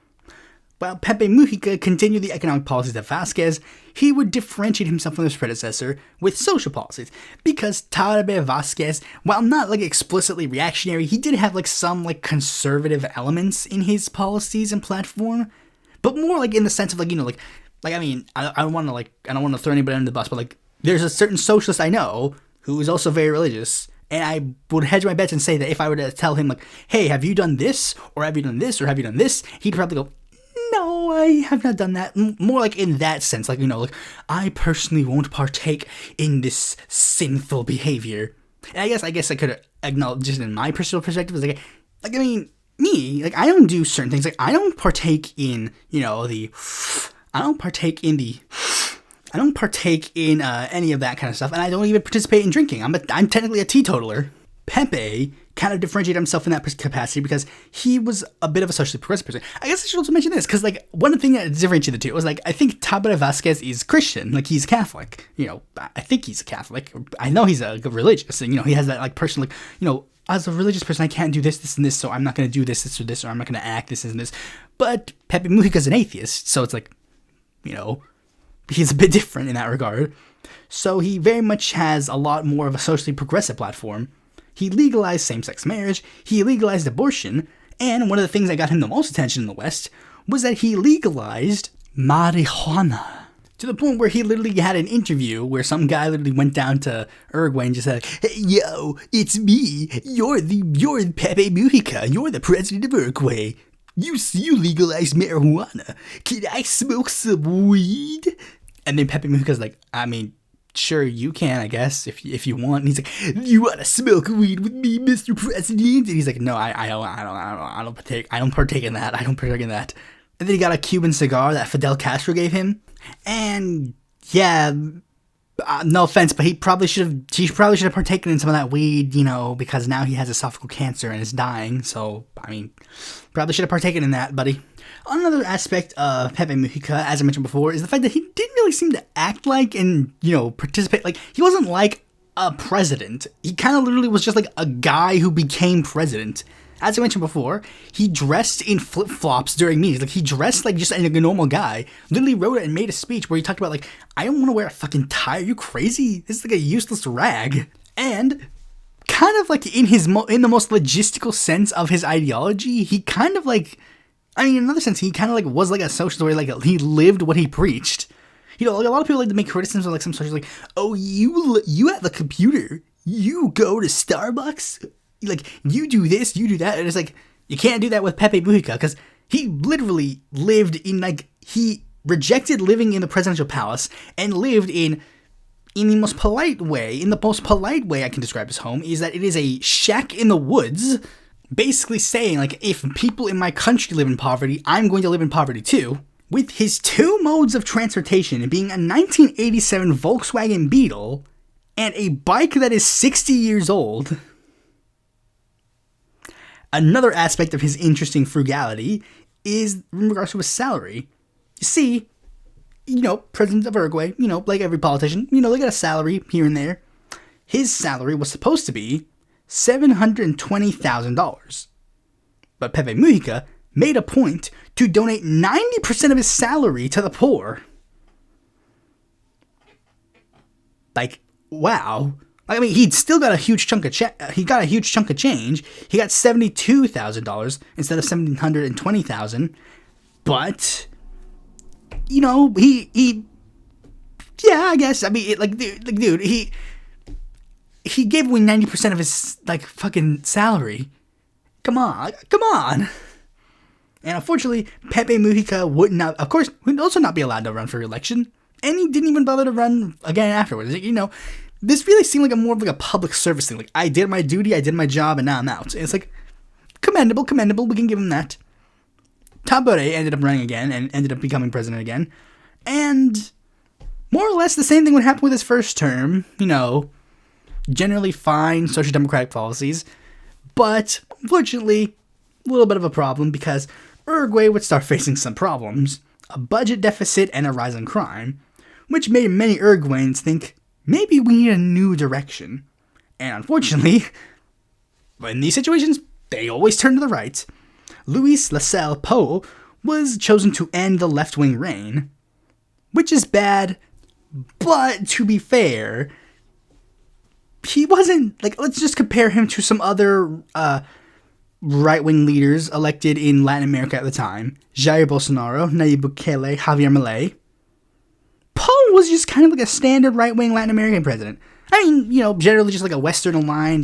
While Pepe Mujica continued the economic policies of Vasquez, he would differentiate himself from his predecessor with social policies. Because Tabaré Vasquez, while not like explicitly reactionary, he did have like some like conservative elements in his policies and platform, but more like in the sense of like, you know, like I mean, I don't want to throw anybody under the bus, but like there's a certain socialist I know who is also very religious. And I would hedge my bets and say that if I were to tell him, like, hey, have you done this? Or have you done this? Or have you done this? He'd probably go, no, I have not done that. More like in that sense. Like, you know, like, I personally won't partake in this sinful behavior. And I guess I could acknowledge just in my personal perspective. Is like, I mean, me, like, I don't do certain things. Like, I don't partake in, you know, I don't partake in any of that kind of stuff, and I don't even participate in drinking. I'm technically a teetotaler. Pepe kind of differentiated himself in that capacity because he was a bit of a socially progressive person. I guess I should also mention this, because like one thing that differentiated the two was like, I think Tabaré Vasquez is Christian, like he's Catholic. You know, I think he's a Catholic. I know he's a religious, and you know, he has that like person, like, you know, as a religious person, I can't do this, and this, so I'm not going to do this, or this, or I'm not going to act this, and this. But Pepe Mujica's an atheist, so it's like, you know, he's a bit different in that regard. So he very much has a lot more of a socially progressive platform. He legalized same-sex marriage, he legalized abortion, and one of the things that got him the most attention in the West was that he legalized marijuana. To the point where he literally had an interview where some guy literally went down to Uruguay and just said, hey, yo, it's me, you're Pepe Mujica, you're the president of Uruguay. You legalized marijuana. Can I smoke some weed? And then Pepe Mujica's like, I mean, sure you can, I guess, if you want. And he's like, you want to smoke weed with me, Mr. President? And he's like, no, I don't partake in that. I don't partake in that. And then he got a Cuban cigar that Fidel Castro gave him. And yeah, no offense, but he probably should have partaken in some of that weed, you know, because now he has esophageal cancer and is dying. So, I mean, probably should have partaken in that, buddy. Another aspect of Pepe Mujica, as I mentioned before, is the fact that he didn't really seem to act like and, you know, participate. Like, he wasn't like a president. He kind of literally was just like a guy who became president. As I mentioned before, he dressed in flip-flops during meetings. Like, he dressed like just like a normal guy. Literally wrote it and made a speech where he talked about, like, I don't want to wear a fucking tie. Are you crazy? This is like a useless rag. And kind of like in the most logistical sense of his ideology, he kind of like, I mean, in another sense, he kind of like was like a socialist where like he lived what he preached. You know, like a lot of people like to make criticisms of like some socialists, like, oh, you have a computer. You go to Starbucks. Like, you do this, you do that, and it's like, you can't do that with Pepe Mujica, because he literally lived in, like, he rejected living in the presidential palace, and lived in the most polite way. In the most polite way I can describe his home, is that it is a shack in the woods, basically saying, like, if people in my country live in poverty, I'm going to live in poverty too. With his two modes of transportation being a 1987 Volkswagen Beetle, and a bike that is 60 years old. Another aspect of his interesting frugality is in regards to his salary. You see, you know, president of Uruguay, you know, like every politician, you know, they got a salary here and there. His salary was supposed to be $720,000. But Pepe Mujica made a point to donate 90% of his salary to the poor. Like, wow. I mean, he'd still got a huge chunk of he got a huge chunk of change. He got $72,000 instead of $720,000. But yeah, I guess. I mean, dude, he gave away 90% of his fucking salary. Come on. And unfortunately, Pepe Mujica would also not be allowed to run for re-election, and he didn't even bother to run again afterwards. This really seemed like more of a public service thing. Like, I did my duty, I did my job, and now I'm out. And it's commendable. We can give him that. Tabore ended up running again and ended up becoming president again, and more or less the same thing would happen with his first term. Generally fine social democratic policies, but unfortunately, a little bit of a problem because Uruguay would start facing some problems, a budget deficit and a rise in crime, which made many Uruguayans think maybe we need a new direction. And unfortunately, in these situations, they always turn to the right. Luis Lassalle Pou was chosen to end the left-wing reign, which is bad, but to be fair, he wasn't, let's just compare him to some other right-wing leaders elected in Latin America at the time. Jair Bolsonaro, Nayib Bukele, Javier Milei. Pou was just kind of like a standard right-wing Latin American president. I mean, generally just like a Western-aligned,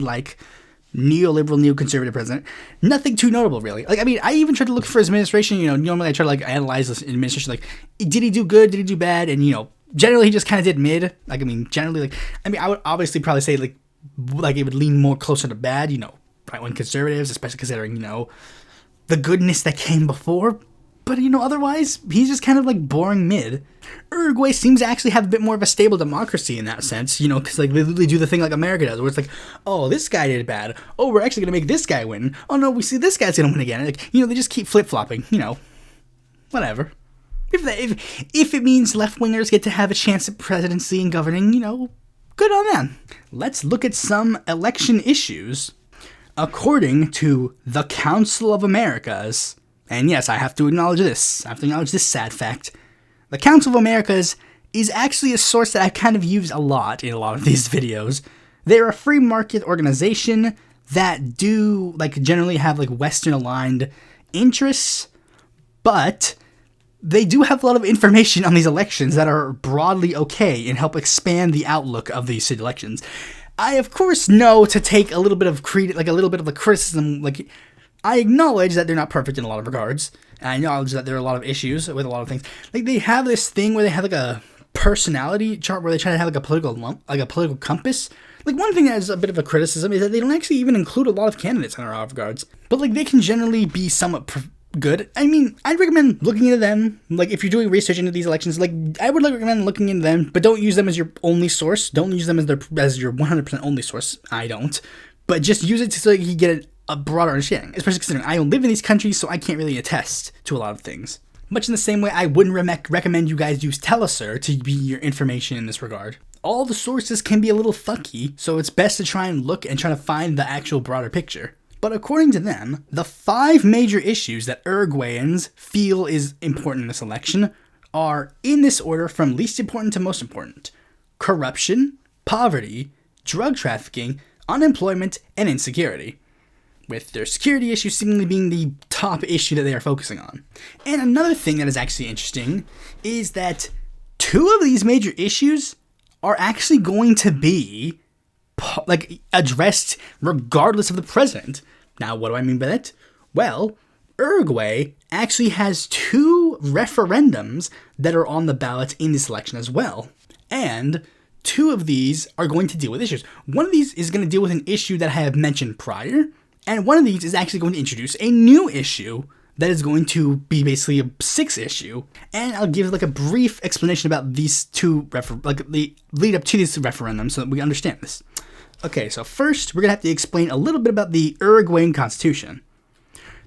neoliberal, neoconservative president. Nothing too notable, really. I even tried to look for his administration. Normally I try to, analyze this administration. Did he do good? Did he do bad? And, generally he just kind of did mid. Generally, I would obviously probably say, it would lean more closer to bad, right-wing conservatives, especially considering, the goodness that came before. But, otherwise, he's just kind of, boring mid. Uruguay seems to actually have a bit more of a stable democracy in that sense, because, they literally do the thing like America does, where it's oh, this guy did bad. Oh, we're actually going to make this guy win. Oh, no, we see this guy's going to win again. They just keep flip-flopping, whatever. If it means left-wingers get to have a chance at presidency and governing, good on them. Let's look at some election issues. According to the Council of Americas, and yes, I have to acknowledge this. I have to acknowledge this sad fact. The Council of Americas is actually a source that I kind of use a lot in a lot of these videos. They're a free market organization that do, generally have, Western-aligned interests, but they do have a lot of information on these elections that are broadly okay and help expand the outlook of these elections. I, of course, know to take a little bit of a criticism. I acknowledge that they're not perfect in a lot of regards. And I acknowledge that there are a lot of issues with a lot of things. They have this thing where they have a personality chart where they try to have a political compass. One thing that is a bit of a criticism is that they don't actually even include a lot of candidates in a lot of regards. But they can generally be somewhat good. I'd recommend looking into them. If you're doing research into these elections, I would recommend looking into them, but don't use them as your only source. Don't use them as your 100% only source. I don't. But just use it so you get a broader understanding, especially considering I don't live in these countries, so I can't really attest to a lot of things. Much in the same way, I wouldn't recommend you guys use Telesur to be your information in this regard. All the sources can be a little funky, so it's best to try and look and try to find the actual broader picture. But according to them, the 5 major issues that Uruguayans feel is important in this election are, in this order from least important to most important: corruption, poverty, drug trafficking, unemployment, and insecurity, with their security issue seemingly being the top issue that they are focusing on. And another thing that is actually interesting is that 2 of these major issues are actually going to be addressed regardless of the president. Now, what do I mean by that? Well, Uruguay actually has 2 referendums that are on the ballot in this election as well. And 2 of these are going to deal with issues. One of these is going to deal with an issue that I have mentioned prior, and one of these is actually going to introduce a new issue that is going to be basically a 6th issue. And I'll give a brief explanation about these 2 the lead up to these referendums so that we understand this. Okay, so first we're going to have to explain a little bit about the Uruguayan Constitution.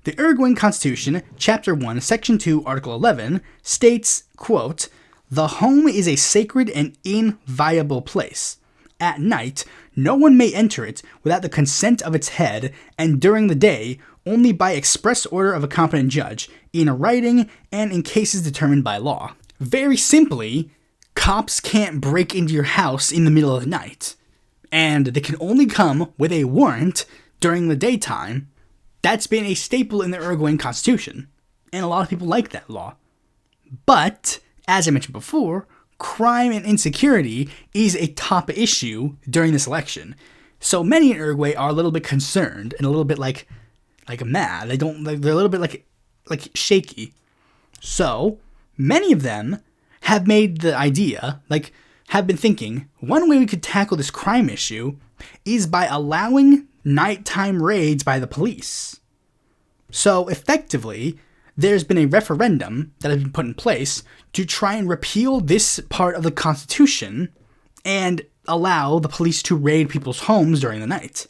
The Uruguayan Constitution, Chapter 1, Section 2, Article 11, states, quote, "The home is a sacred and inviolable place. At night, no one may enter it without the consent of its head, and during the day, only by express order of a competent judge, in writing and in cases determined by law." Very simply, cops can't break into your house in the middle of the night. and they can only come with a warrant during the daytime. That's been a staple in the Uruguayan constitution, and a lot of people like that law. But, as I mentioned before, crime and insecurity is a top issue during this election. So many in Uruguay are a little bit concerned and a little bit like mad. They're a little bit like shaky. So many of them have made the idea, have been thinking, one way we could tackle this crime issue is by allowing nighttime raids by the police. So effectively, there's been a referendum that has been put in place to try and repeal this part of the Constitution and allow the police to raid people's homes during the night.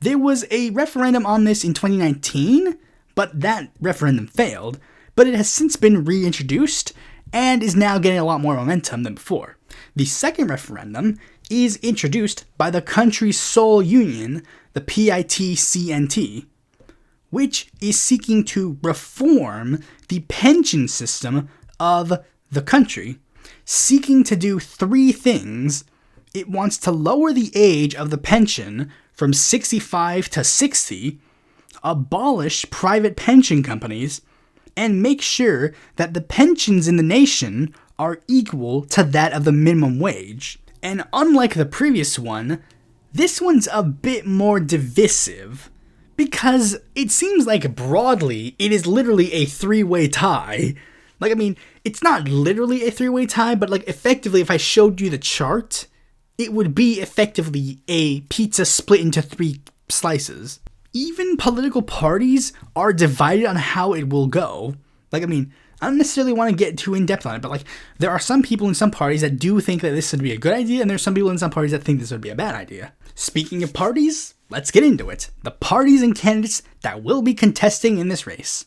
There was a referendum on this in 2019, but that referendum failed, but it has since been reintroduced and is now getting a lot more momentum than before. The second referendum is introduced by the country's sole union, the PITCNT, which is seeking to reform the pension system of the country, seeking to do three things. It wants to lower the age of the pension from 65 to 60, abolish private pension companies, and make sure that the pensions in the nation are equal to that of the minimum wage. And unlike the previous one, this one's a bit more divisive, because it seems like broadly it is literally a three-way tie. It's not literally a three-way tie, but effectively if I showed you the chart, it would be effectively a pizza split into three slices. Even political parties are divided on how it will go. I don't necessarily want to get too in-depth on it, but there are some people in some parties that do think that this would be a good idea, and there's some people in some parties that think this would be a bad idea. Speaking of parties, let's get into it. The parties and candidates that will be contesting in this race.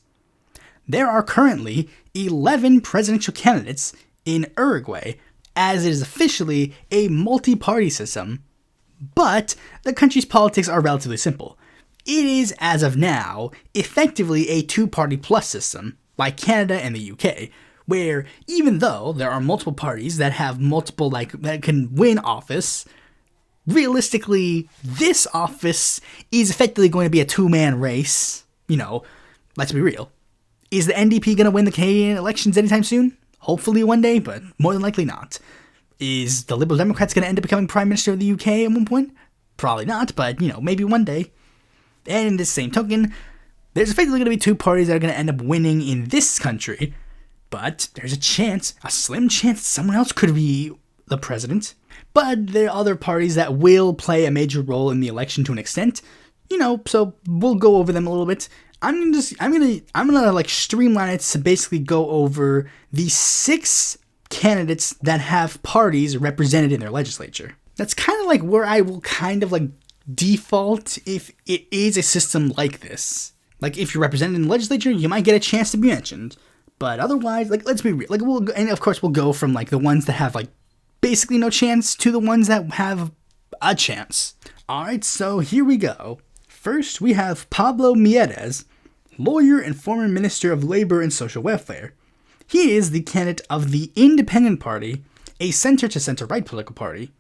There are currently 11 presidential candidates in Uruguay, as it is officially a multi-party system. But the country's politics are relatively simple. It is, as of now, effectively a two-party plus system, like Canada and the UK, where even though there are multiple parties that have multiple, that can win office, realistically, this office is effectively going to be a two-man race. Let's be real. Is the NDP going to win the Canadian elections anytime soon? Hopefully one day, but more than likely not. Is the Liberal Democrats going to end up becoming Prime Minister of the UK at one point? Probably not, but, maybe one day. And in this same token, there's effectively going to be two parties that are going to end up winning in this country, but there's a slim chance someone else could be the president. But there are other parties that will play a major role in the election to an extent, so we'll go over them a little bit. I'm gonna streamline it to basically go over the 6 candidates that have parties represented in their legislature. That's kind of where I will default if it is a system like this. If you're represented in the legislature, you might get a chance to be mentioned. But otherwise, let's be real. We'll go from the ones that have basically no chance to the ones that have a chance. Alright, so here we go. First, we have Pablo Mieres, lawyer and former Minister of Labor and Social Welfare. He is the candidate of the Independent Party, a center-to-center-right political party.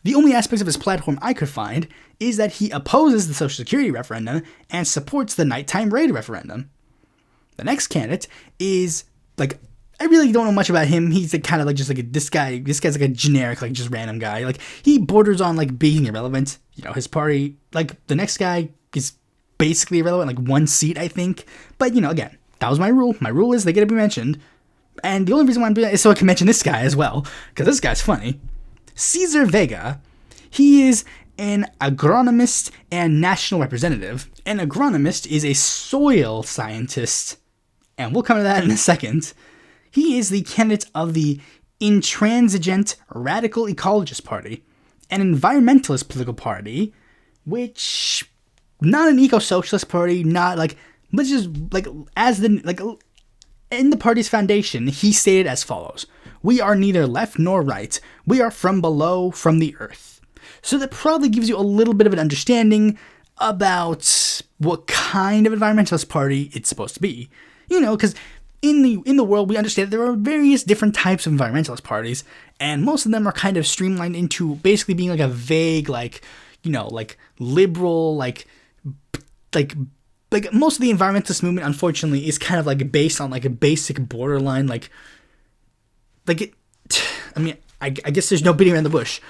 The only aspects of his platform I could find is that he opposes the Social Security referendum and supports the nighttime raid referendum. The next candidate is, I really don't know much about him. He's this guy's a generic, just random guy. He borders on, being irrelevant. His party, the next guy is basically irrelevant, one seat, I think. But, again, that was my rule. My rule is they get to be mentioned. And the only reason why I'm doing that is so I can mention this guy as well, because this guy's funny. Cesar Vega. He is an agronomist and national representative. An agronomist is a soil scientist, and we'll come to that in a second. He is the candidate of the Intransigent Radical Ecologist Party, an environmentalist political party, which, not an eco-socialist party, not let's just, in the party's foundation, he stated as follows: "We are neither left nor right. We are from below, from the earth." So that probably gives you a little bit of an understanding about what kind of environmentalist party it's supposed to be. Because in the world, we understand that there are various different types of environmentalist parties, and most of them are kind of streamlined into basically being like a vague, like, you know, like liberal, like most of the environmentalist movement, unfortunately, is kind of like based on like a basic borderline, I guess there's no beating around the bush.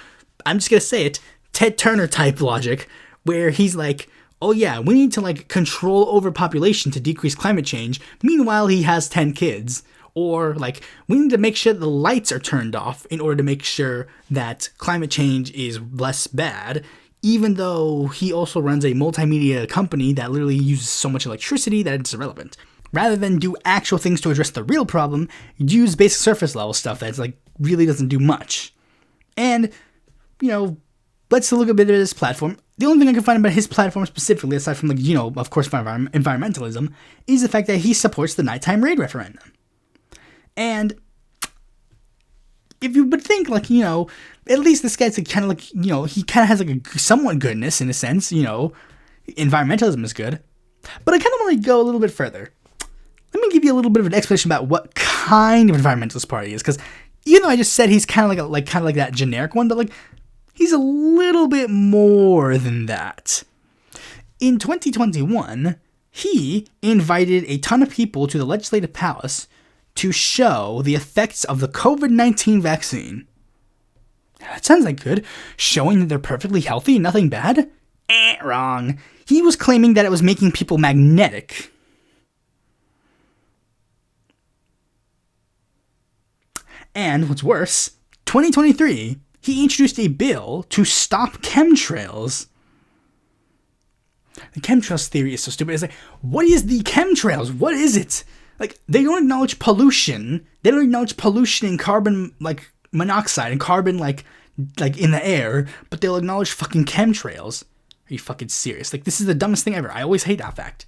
I'm just gonna say it, Ted Turner type logic, where he's like, oh yeah, we need to like control overpopulation to decrease climate change. Meanwhile, he has 10 kids. Or like, we need to make sure the lights are turned off in order to make sure that climate change is less bad. Even though he also runs a multimedia company that literally uses so much electricity that it's irrelevant. Rather than do actual things to address the real problem, use basic surface level stuff that's like really doesn't do much. And, you know, let's look a bit at his platform. The only thing I can find about his platform specifically, aside from, like, you know, of course, environmentalism, is the fact that he supports the nighttime raid referendum. And if you would think, like, you know, at least this guy's kind of like, you know, he kind of has like a somewhat goodness in a sense, you know, environmentalism is good. But I kind of want to go a little bit further. Let me give you a little bit of an explanation about what kind of environmentalist party is, because even though I just said he's kind of like that generic one, but like he's a little bit more than that. In 2021, he invited a ton of people to the Legislative Palace to show the effects of the COVID-19 vaccine. That sounds like good. Showing that they're perfectly healthy, nothing bad? Wrong. He was claiming that it was making people magnetic. And what's worse, 2023, he introduced a bill to stop chemtrails. The chemtrails theory is so stupid. It's like, what is the chemtrails? What is it? Like, they don't acknowledge pollution. They don't acknowledge pollution in carbon, like, monoxide and carbon, like in the air, but they'll acknowledge fucking chemtrails. Are you fucking serious? Like, this is the dumbest thing ever. I always hate that fact.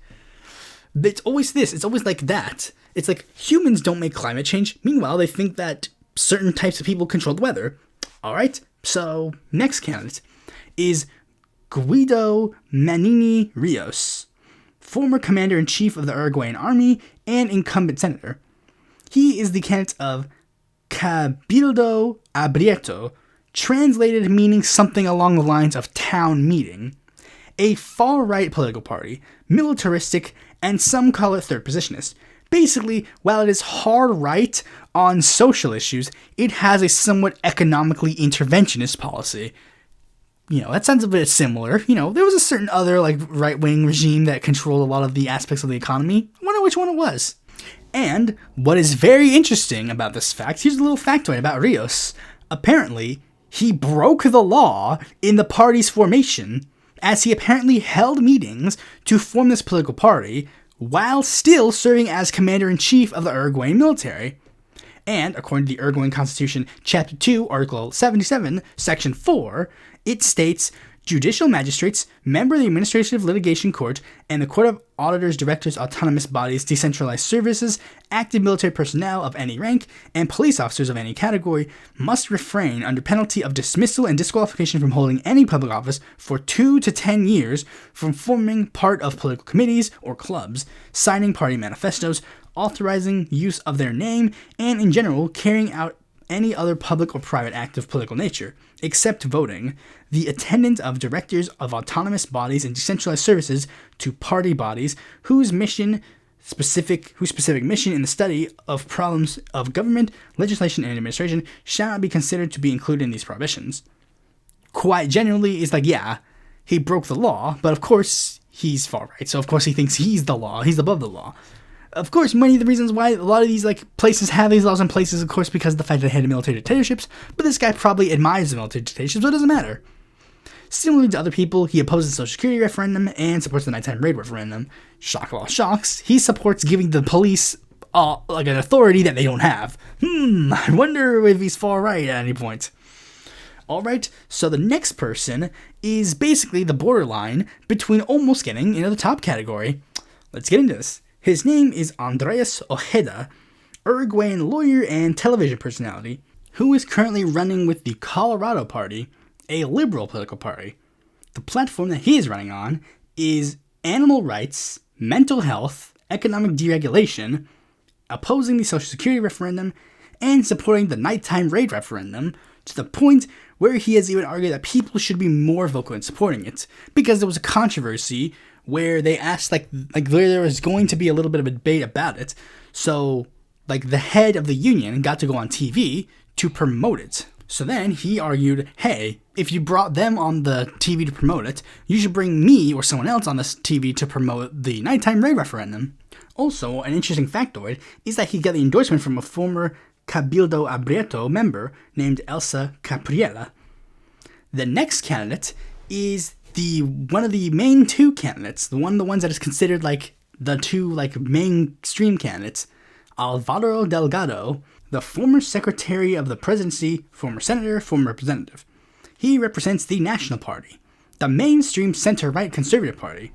But it's always this. It's always like that. It's like, humans don't make climate change. Meanwhile, they think that certain types of people control the weather. All right, so next candidate is Guido Manini Rios, former commander-in-chief of the Uruguayan army and incumbent senator. He is the candidate of Cabildo Abrieto, translated meaning something along the lines of town meeting, a far-right political party, militaristic, and some call it third positionist. Basically, while it is hard right on social issues, it has a somewhat economically interventionist policy. You know, that sounds a bit similar. You know, there was a certain other, like, right-wing regime that controlled a lot of the aspects of the economy. I wonder which one it was. And what is very interesting about this fact, here's a little factoid about Rios. Apparently, he broke the law in the party's formation, as he apparently held meetings to form this political party, while still serving as commander-in-chief of the Uruguayan military. And, according to the Uruguayan Constitution, Chapter 2, Article 77, Section 4, it states, judicial magistrates, member of the Administrative Litigation Court, and the Court of Auditors, Directors, Autonomous Bodies, Decentralized Services, active military personnel of any rank, and police officers of any category must refrain under penalty of dismissal and disqualification from holding any public office for 2 to 10 years, from forming part of political committees or clubs, signing party manifestos, authorizing use of their name, and in general carrying out any other public or private act of political nature, except voting, the attendance of directors of autonomous bodies and decentralized services to party bodies whose specific mission in the study of problems of government, legislation, and administration shall not be considered to be included in these prohibitions. Quite generally, it's like, yeah, he broke the law, but of course he's far right, so of course he thinks he's the law, he's above the law. Of course, many of the reasons why a lot of these like places have these laws in place is, of course, because of the fact that they had military dictatorships, but this guy probably admires the military dictatorships, so it doesn't matter. Similarly to other people, he opposes the Social Security referendum and supports the nighttime raid referendum. Shock of all shocks, he supports giving the police like an authority that they don't have. I wonder if he's far right at any point. Alright, so the next person is basically the borderline between almost getting into the top category. Let's get into this. His name is Andres Ojeda, Uruguayan lawyer and television personality, who is currently running with the Colorado Party, a liberal political party. The platform that he is running on is animal rights, mental health, economic deregulation, opposing the Social Security referendum, and supporting the nighttime raid referendum, to the point where he has even argued that people should be more vocal in supporting it, because there was a controversy where they asked, like there was going to be a little bit of a debate about it, so the head of the union got to go on TV to promote it. So then he argued, hey, if you brought them on the TV to promote it, you should bring me or someone else on this TV to promote the nighttime raid referendum. Also, an interesting factoid is that he got the endorsement from a former Cabildo Abrieto member named Elsa Capriela. The next candidate is one of the main two candidates, the ones that is considered the two mainstream candidates, Alvaro Delgado, the former secretary of the presidency, former senator, former representative. He represents the National Party, the mainstream center-right conservative party.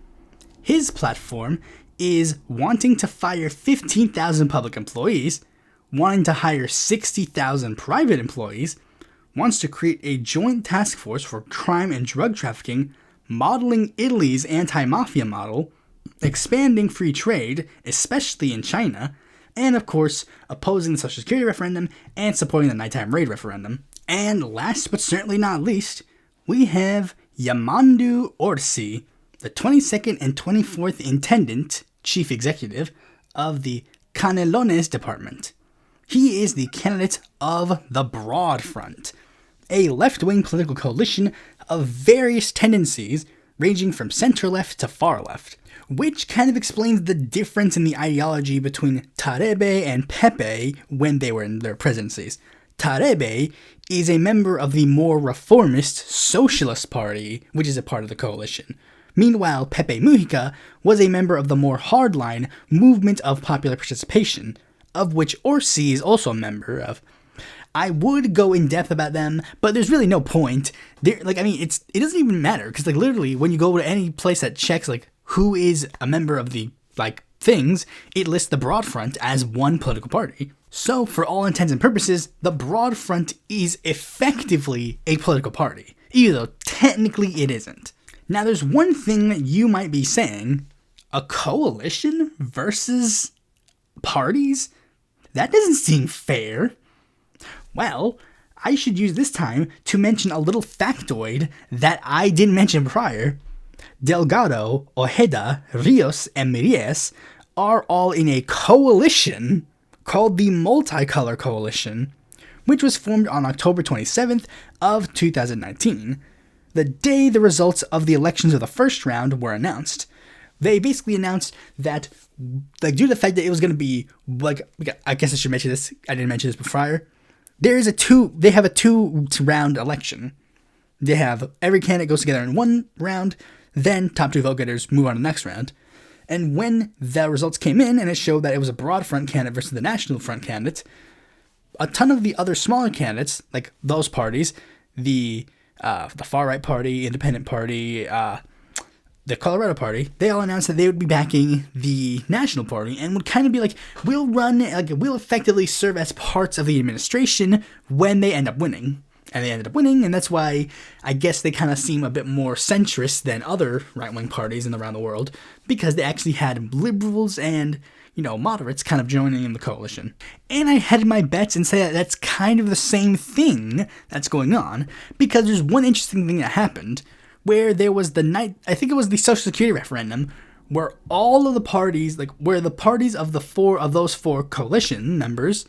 His platform is wanting to fire 15,000 public employees, wanting to hire 60,000 private employees, wants to create a joint task force for crime and drug trafficking, modeling Italy's anti-mafia model, expanding free trade, especially in China, and of course, opposing the Social Security referendum and supporting the nighttime raid referendum. And last but certainly not least, we have Yamandu Orsi, the 22nd and 24th Intendant, Chief Executive, of the Canelones Department. He is the candidate of the Broad Front, a left-wing political coalition of various tendencies ranging from center-left to far-left, which kind of explains the difference in the ideology between Tarebe and Pepe when they were in their presidencies. Tarebe is a member of the more reformist Socialist Party, which is a part of the coalition. Meanwhile, Pepe Mujica was a member of the more hardline Movement of Popular Participation, of which Orsi is also a member of. I would go in depth about them, but there's really no point. It doesn't even matter, because literally when you go to any place that checks who is a member of the things, it lists the Broad Front as one political party. So for all intents and purposes, the Broad Front is effectively a political party, even though technically it isn't. Now there's one thing that you might be saying, a coalition versus parties? That doesn't seem fair. Well, I should use this time to mention a little factoid that I didn't mention prior. Delgado, Ojeda, Rios, and Miries are all in a coalition called the Multicolor Coalition, which was formed on October 27th of 2019, the day the results of the elections of the first round were announced. They basically announced that, due to the fact that it was going to be, I guess I should mention this, I didn't mention this prior, they have a two-round election. They have every candidate goes together in one round, then top two vote getters move on to the next round. And when the results came in and it showed that it was a Broad Front candidate versus the National Front candidate, a ton of the other smaller candidates, like those parties, the far-right party, Independent Party, the Colorado Party, they all announced that they would be backing the National Party and would kind of be we'll effectively serve as parts of the administration when they end up winning. And they ended up winning, and that's why I guess they kind of seem a bit more centrist than other right-wing parties around the world, because they actually had liberals and, moderates kind of joining in the coalition. And I hedge my bets and say that that's kind of the same thing that's going on, because there's one interesting thing that happened, where there was I think it was the Social Security referendum, where all of the parties, where the parties of those four coalition members,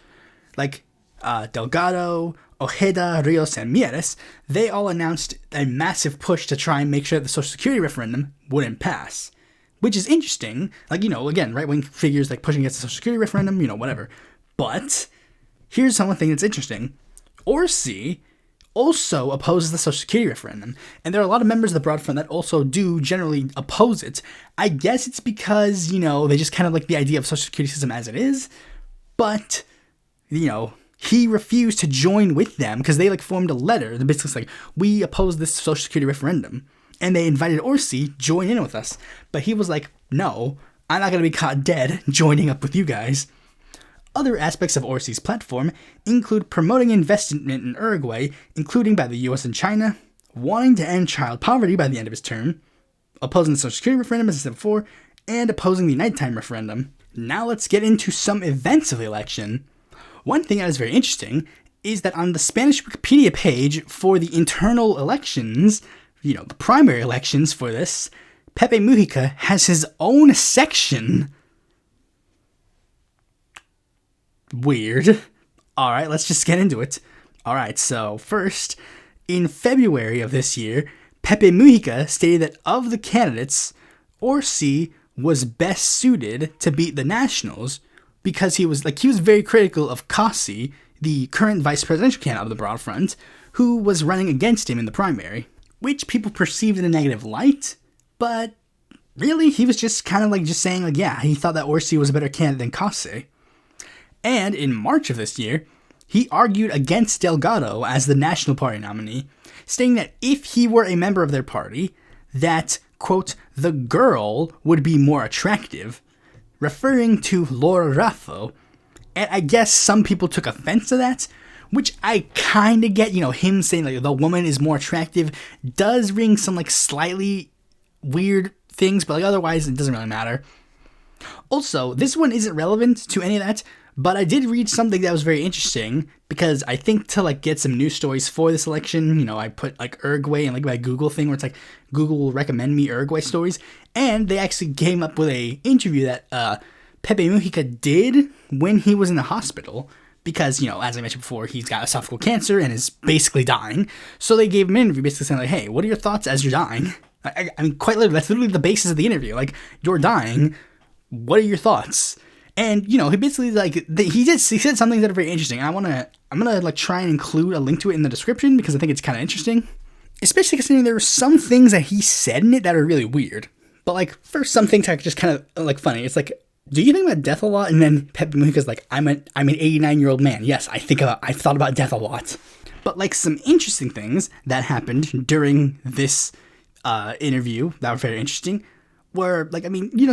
Delgado, Ojeda, Rios, and Mieres, they all announced a massive push to try and make sure that the Social Security referendum wouldn't pass. Which is interesting. Again, right-wing figures pushing against the Social Security referendum, whatever. But here's one thing that's interesting. Orsi also opposes the Social Security referendum, and there are a lot of members of the Broad Front that also do generally oppose it. I guess it's because, they just kind of like the idea of Social Security system as it is, but, he refused to join with them because they formed a letter that basically we oppose this Social Security referendum, and they invited Orsi join in with us, but he was like, no, I'm not going to be caught dead joining up with you guys. Other aspects of Orsi's platform include promoting investment in Uruguay, including by the US and China, wanting to end child poverty by the end of his term, opposing the Social Security referendum, as I said before, and opposing the nighttime referendum. Now let's get into some events of the election. One thing that is very interesting is that on the Spanish Wikipedia page for the internal elections, the primary elections for this, Pepe Mujica has his own section. Weird. Alright, let's just get into it. Alright, so first, in February of this year, Pepe Mujica stated that of the candidates, Orsi was best suited to beat the Nationals because he was very critical of Kasi, the current vice presidential candidate of the Broad Front, who was running against him in the primary, which people perceived in a negative light, but really, he was just kind of just saying he thought that Orsi was a better candidate than Kasi. And in March of this year, he argued against Delgado as the National Party nominee, stating that if he were a member of their party, that, quote, the girl would be more attractive, referring to Laura Raffo. And I guess some people took offense to that, which I kind of get. Him saying the woman is more attractive does ring some slightly weird things, but otherwise it doesn't really matter. Also, this one isn't relevant to any of that, but I did read something that was very interesting, because I think to get some news stories for this election, I put Uruguay in my Google thing where it's Google will recommend me Uruguay stories, and they actually came up with a interview that Pepe Mujica did when he was in the hospital, because, as I mentioned before, he's got esophageal cancer and is basically dying. So they gave him an interview basically saying hey, what are your thoughts as you're dying? I mean, quite literally, that's literally the basis of the interview. You're dying, what are your thoughts? And, he basically, he said something that are very interesting. I'm gonna try and include a link to it in the description, because I think it's kind of interesting. Especially considering there were some things that he said in it that are really weird. But, first, some things are just kind of, funny. It's do you think about death a lot? And then Pepe Mujica's I'm an 89-year-old man. Yes, I've thought about death a lot. But, some interesting things that happened during this interview that were very interesting were,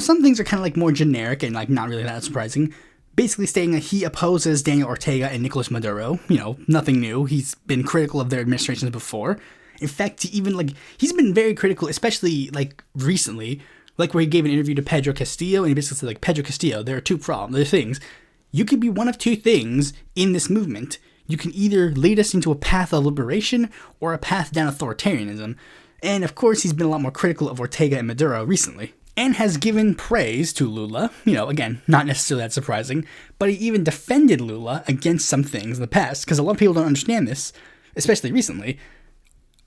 some things are kind of more generic and not really that surprising. Basically stating that he opposes Daniel Ortega and Nicolas Maduro. Nothing new. He's been critical of their administrations before. In fact, he's been very critical, especially recently, where he gave an interview to Pedro Castillo, and he basically said Pedro Castillo, there are two problems. There are things. You could be one of two things in this movement. You can either lead us into a path of liberation or a path down authoritarianism. And of course, he's been a lot more critical of Ortega and Maduro recently, and has given praise to Lula. Again, not necessarily that surprising, but he even defended Lula against some things in the past, because a lot of people don't understand this, especially recently.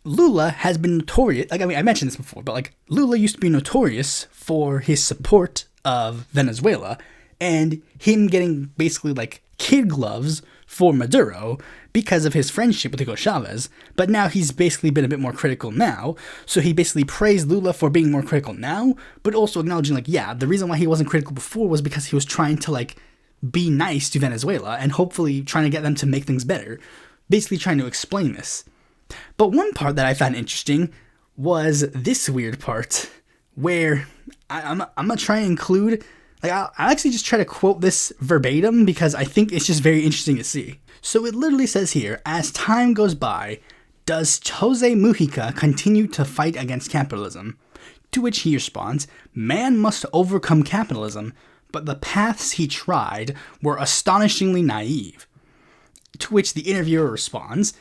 Lula has been notorious, I mentioned this before, but Lula used to be notorious for his support of Venezuela, and him getting basically kid gloves for Maduro because of his friendship with Hugo Chavez, but now he's basically been a bit more critical now, so he basically praised Lula for being more critical now, but also acknowledging the reason why he wasn't critical before was because he was trying to be nice to Venezuela, and hopefully trying to get them to make things better, basically trying to explain this. But one part that I found interesting was this weird part, where I'm gonna try and include, I'll actually just try to quote this verbatim, because I think it's just very interesting to see. So it literally says here, as time goes by, does Jose Mujica continue to fight against capitalism? To which he responds, man must overcome capitalism, but the paths he tried were astonishingly naive. To which the interviewer responds,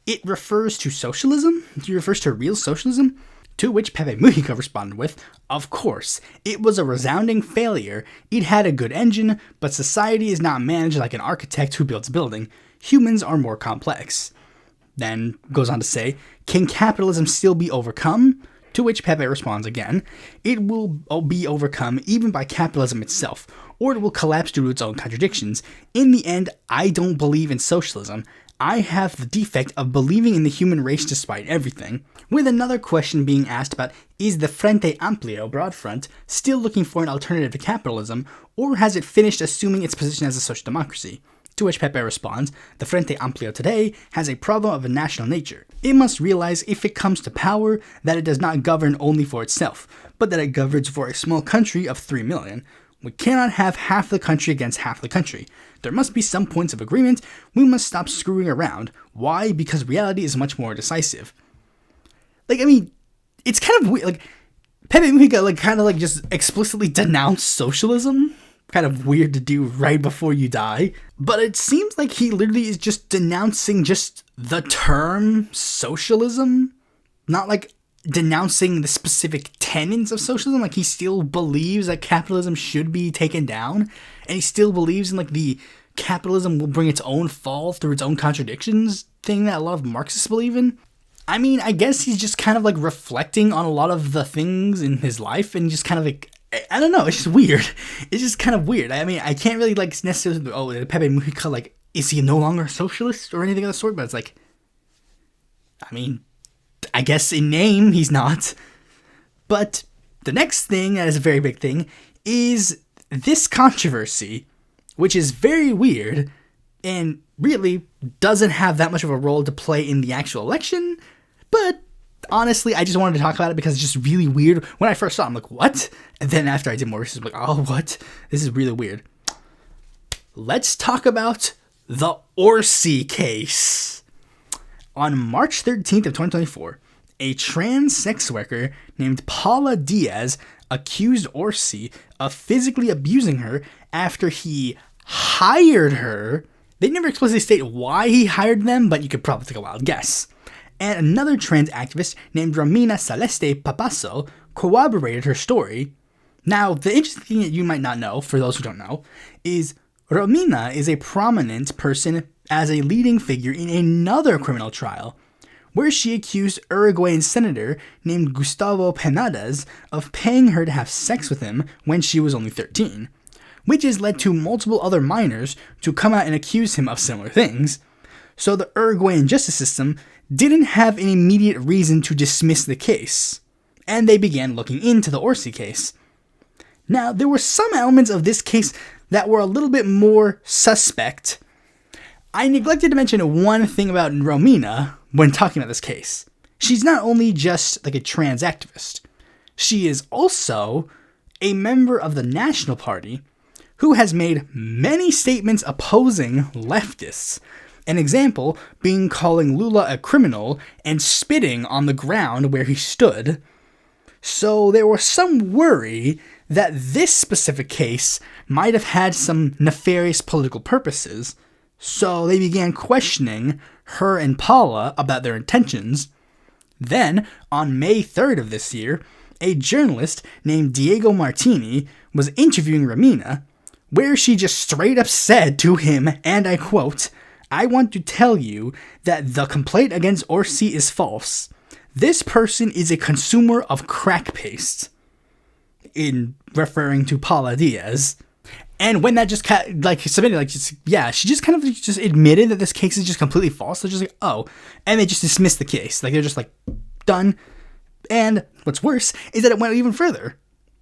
it refers to socialism? It refers to real socialism? To which Pepe Mujica responded with, of course, it was a resounding failure. It had a good engine, but society is not managed like an architect who builds a building. Humans are more complex. Then goes on to say, can capitalism still be overcome? To which Pepe responds again, it will be overcome even by capitalism itself, or it will collapse due to its own contradictions. In the end, I don't believe in socialism. I have the defect of believing in the human race despite everything. With another question being asked about, is the Frente Amplio, Broad Front, still looking for an alternative to capitalism, or has it finished assuming its position as a social democracy? To which Pepe responds, the Frente Amplio today has a problem of a national nature. It must realize if it comes to power that it does not govern only for itself, but that it governs for a small country of 3 million. We cannot have half the country against half the country. There must be some points of agreement. We must stop screwing around. Why? Because reality is much more decisive. It's kind of weird. Pepe Mujica just explicitly denounced socialism, kind of weird to do right before you die. But it seems like he literally is just denouncing just the term socialism, not like denouncing the specific tenets of socialism. Like, he still believes that capitalism should be taken down, and he still believes in like the capitalism will bring its own fall through its own contradictions thing that a lot of Marxists believe in. I mean, I guess he's just kind of like reflecting on a lot of the things in his life and just kind of like, I don't know, it's just weird. It's just kind of weird. I mean, I can't really like necessarily, Pepe Mujica, like, is he no longer a socialist or anything of the sort? But it's like, I mean, I guess in name he's not. But the next thing that is a very big thing is this controversy, which is very weird and really doesn't have that much of a role to play in the actual election. But honestly, I just wanted to talk about it because it's just really weird. When I first saw it, I'm like, what? And then after I did more research, I'm like, oh, what? This is really weird. Let's talk about the Orsi case. On March 13th of 2024, a trans sex worker named Paula Diaz accused Orsi of physically abusing her after he hired her. They never explicitly state why he hired them, but you could probably take a wild guess. And another trans activist named Romina Celeste Papasso corroborated her story. Now, the interesting thing that you might not know, for those who don't know, is Romina is a prominent person as a leading figure in another criminal trial, where she accused Uruguayan senator named Gustavo Penades of paying her to have sex with him when she was only 13, which has led to multiple other minors to come out and accuse him of similar things. So the Uruguayan justice system didn't have an immediate reason to dismiss the case, and they began looking into the Orsi case. Now, there were some elements of this case that were a little bit more suspect. I neglected to mention one thing about Romina when talking about this case. She's not only just like a trans activist, she is also a member of the National Party who has made many statements opposing leftists. An example being calling Lula a criminal and spitting on the ground where he stood. So there was some worry that this specific case might have had some nefarious political purposes, so they began questioning her and Paula about their intentions. Then, on May 3rd of this year, a journalist named Diego Martini was interviewing Romina, where she just straight up said to him, and I quote, "I want to tell you that the complaint against Orsi is false. This person is a consumer of crack paste," in referring to Paula Diaz. And when that just submitted, she just kind of just admitted that this case is just completely false. They're just like, oh, and they just dismissed the case. Like, they're just like, done. And what's worse is that it went even further.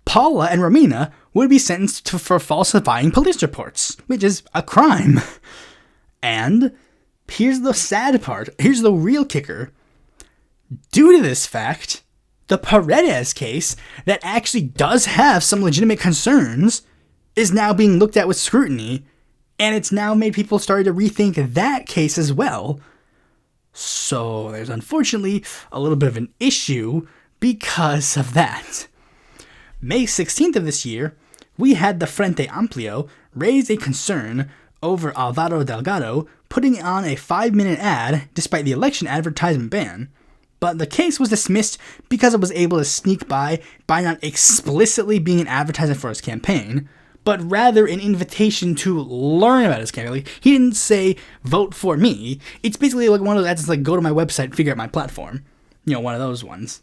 Paula and Romina would be sentenced for falsifying police reports, which is a crime. And here's the sad part. Here's the real kicker. Due to this fact, the Paredes case, that actually does have some legitimate concerns, is now being looked at with scrutiny, and it's now made people start to rethink that case as well. So there's unfortunately a little bit of an issue because of that. May 16th of this year, we had the Frente Amplio raise a concern over Alvaro Delgado putting on a 5-minute ad despite the election advertisement ban. But the case was dismissed because it was able to sneak by not explicitly being an advertisement for his campaign, but rather an invitation to learn about his campaign. Like, he didn't say, vote for me. It's basically like one of those ads that's like, go to my website, figure out my platform. One of those ones.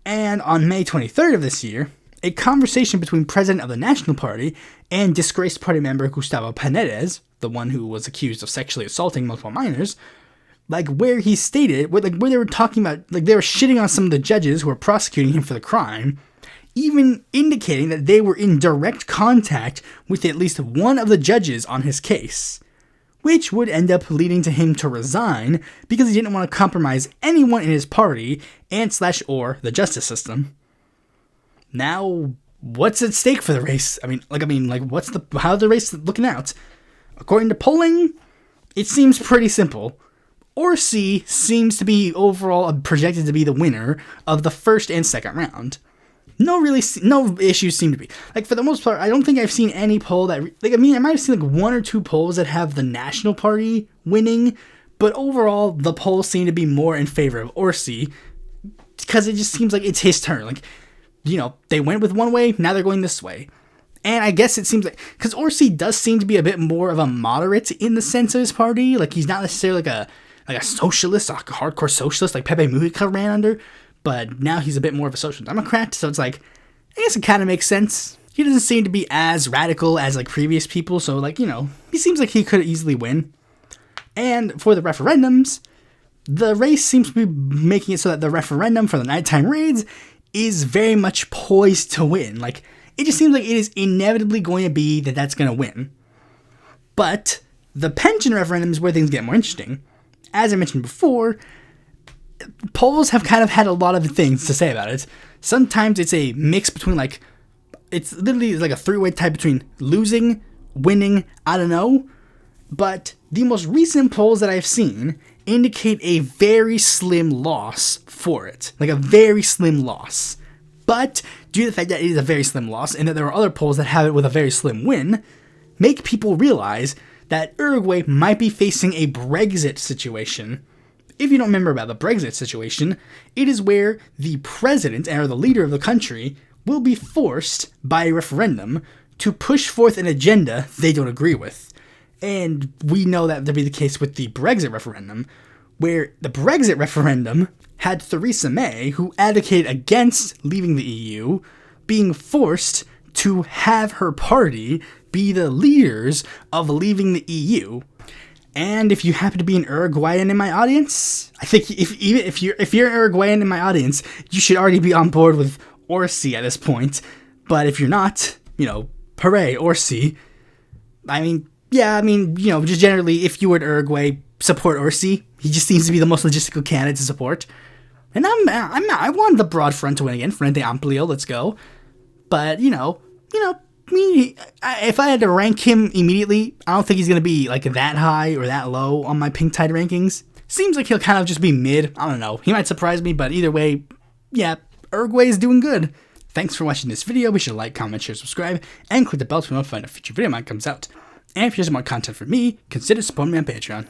And on May 23rd of this year, a conversation between president of the National Party and disgraced party member Gustavo Penades, the one who was accused of sexually assaulting multiple minors, where he stated, where they were talking about, they were shitting on some of the judges who were prosecuting him for the crime, even indicating that they were in direct contact with at least one of the judges on his case, which would end up leading to him to resign because he didn't want to compromise anyone in his party and/or the justice system. Now, what's at stake for the race? How's the race looking out? According to polling, it seems pretty simple. Orsi seems to be overall projected to be the winner of the first and second round. no issues seem to be. Like, for the most part, I don't think I've seen any poll that, like, I mean, I might have seen like 1 or 2 polls that have the National Party winning, but overall, the polls seem to be more in favor of Orsi, because it just seems like it's his turn. Like, you know, they went with one way, now they're going this way. And I guess it seems like, because Orsi does seem to be a bit more of a moderate in the sense of his party. Like, he's not necessarily like a socialist, like a hardcore socialist like Pepe Mujica ran under, but now he's a bit more of a social democrat, so it's like, I guess it kind of makes sense. He doesn't seem to be as radical as like previous people, so like, you know, he seems like he could easily win. And for the referendums, the race seems to be making it so that the referendum for the nighttime raids is very much poised to win. Like, it just seems like it is inevitably going to be that that's going to win. But the pension referendum is where things get more interesting. As I mentioned before, polls have kind of had a lot of things to say about it. Sometimes it's a mix between, like, it's literally like a 3-way tie between losing, winning, I don't know. But the most recent polls that I've seen indicate a very slim loss for it. Like, a very slim loss. But due to the fact that it is a very slim loss, and that there are other polls that have it with a very slim win, make people realize that Uruguay might be facing a Brexit situation. If you don't remember about the Brexit situation, it is where the president, or the leader of the country, will be forced by a referendum to push forth an agenda they don't agree with. And we know that to be the case with the Brexit referendum, where the Brexit referendum had Theresa May, who advocated against leaving the EU, being forced to have her party be the leaders of leaving the EU. And if you happen to be an Uruguayan in my audience, I think if you're an Uruguayan in my audience, you should already be on board with Orsi at this point. But if you're not, you know, hooray, Orsi. I mean, yeah, you know, just generally, if you were in Uruguay, support Orsi. He just seems to be the most logistical candidate to support. And I want the broad front to win again. Frente Amplio, let's go. But, you know, me, if I had to rank him immediately, I don't think he's going to be like that high or that low on my Pink Tide rankings. Seems like he'll kind of just be mid. I don't know. He might surprise me, but either way, yeah, Uruguay is doing good. Thanks for watching this video. Be sure to like, comment, share, subscribe, and click the bell to be notified when a future video mine comes out. And if you want more content from me, consider supporting me on Patreon.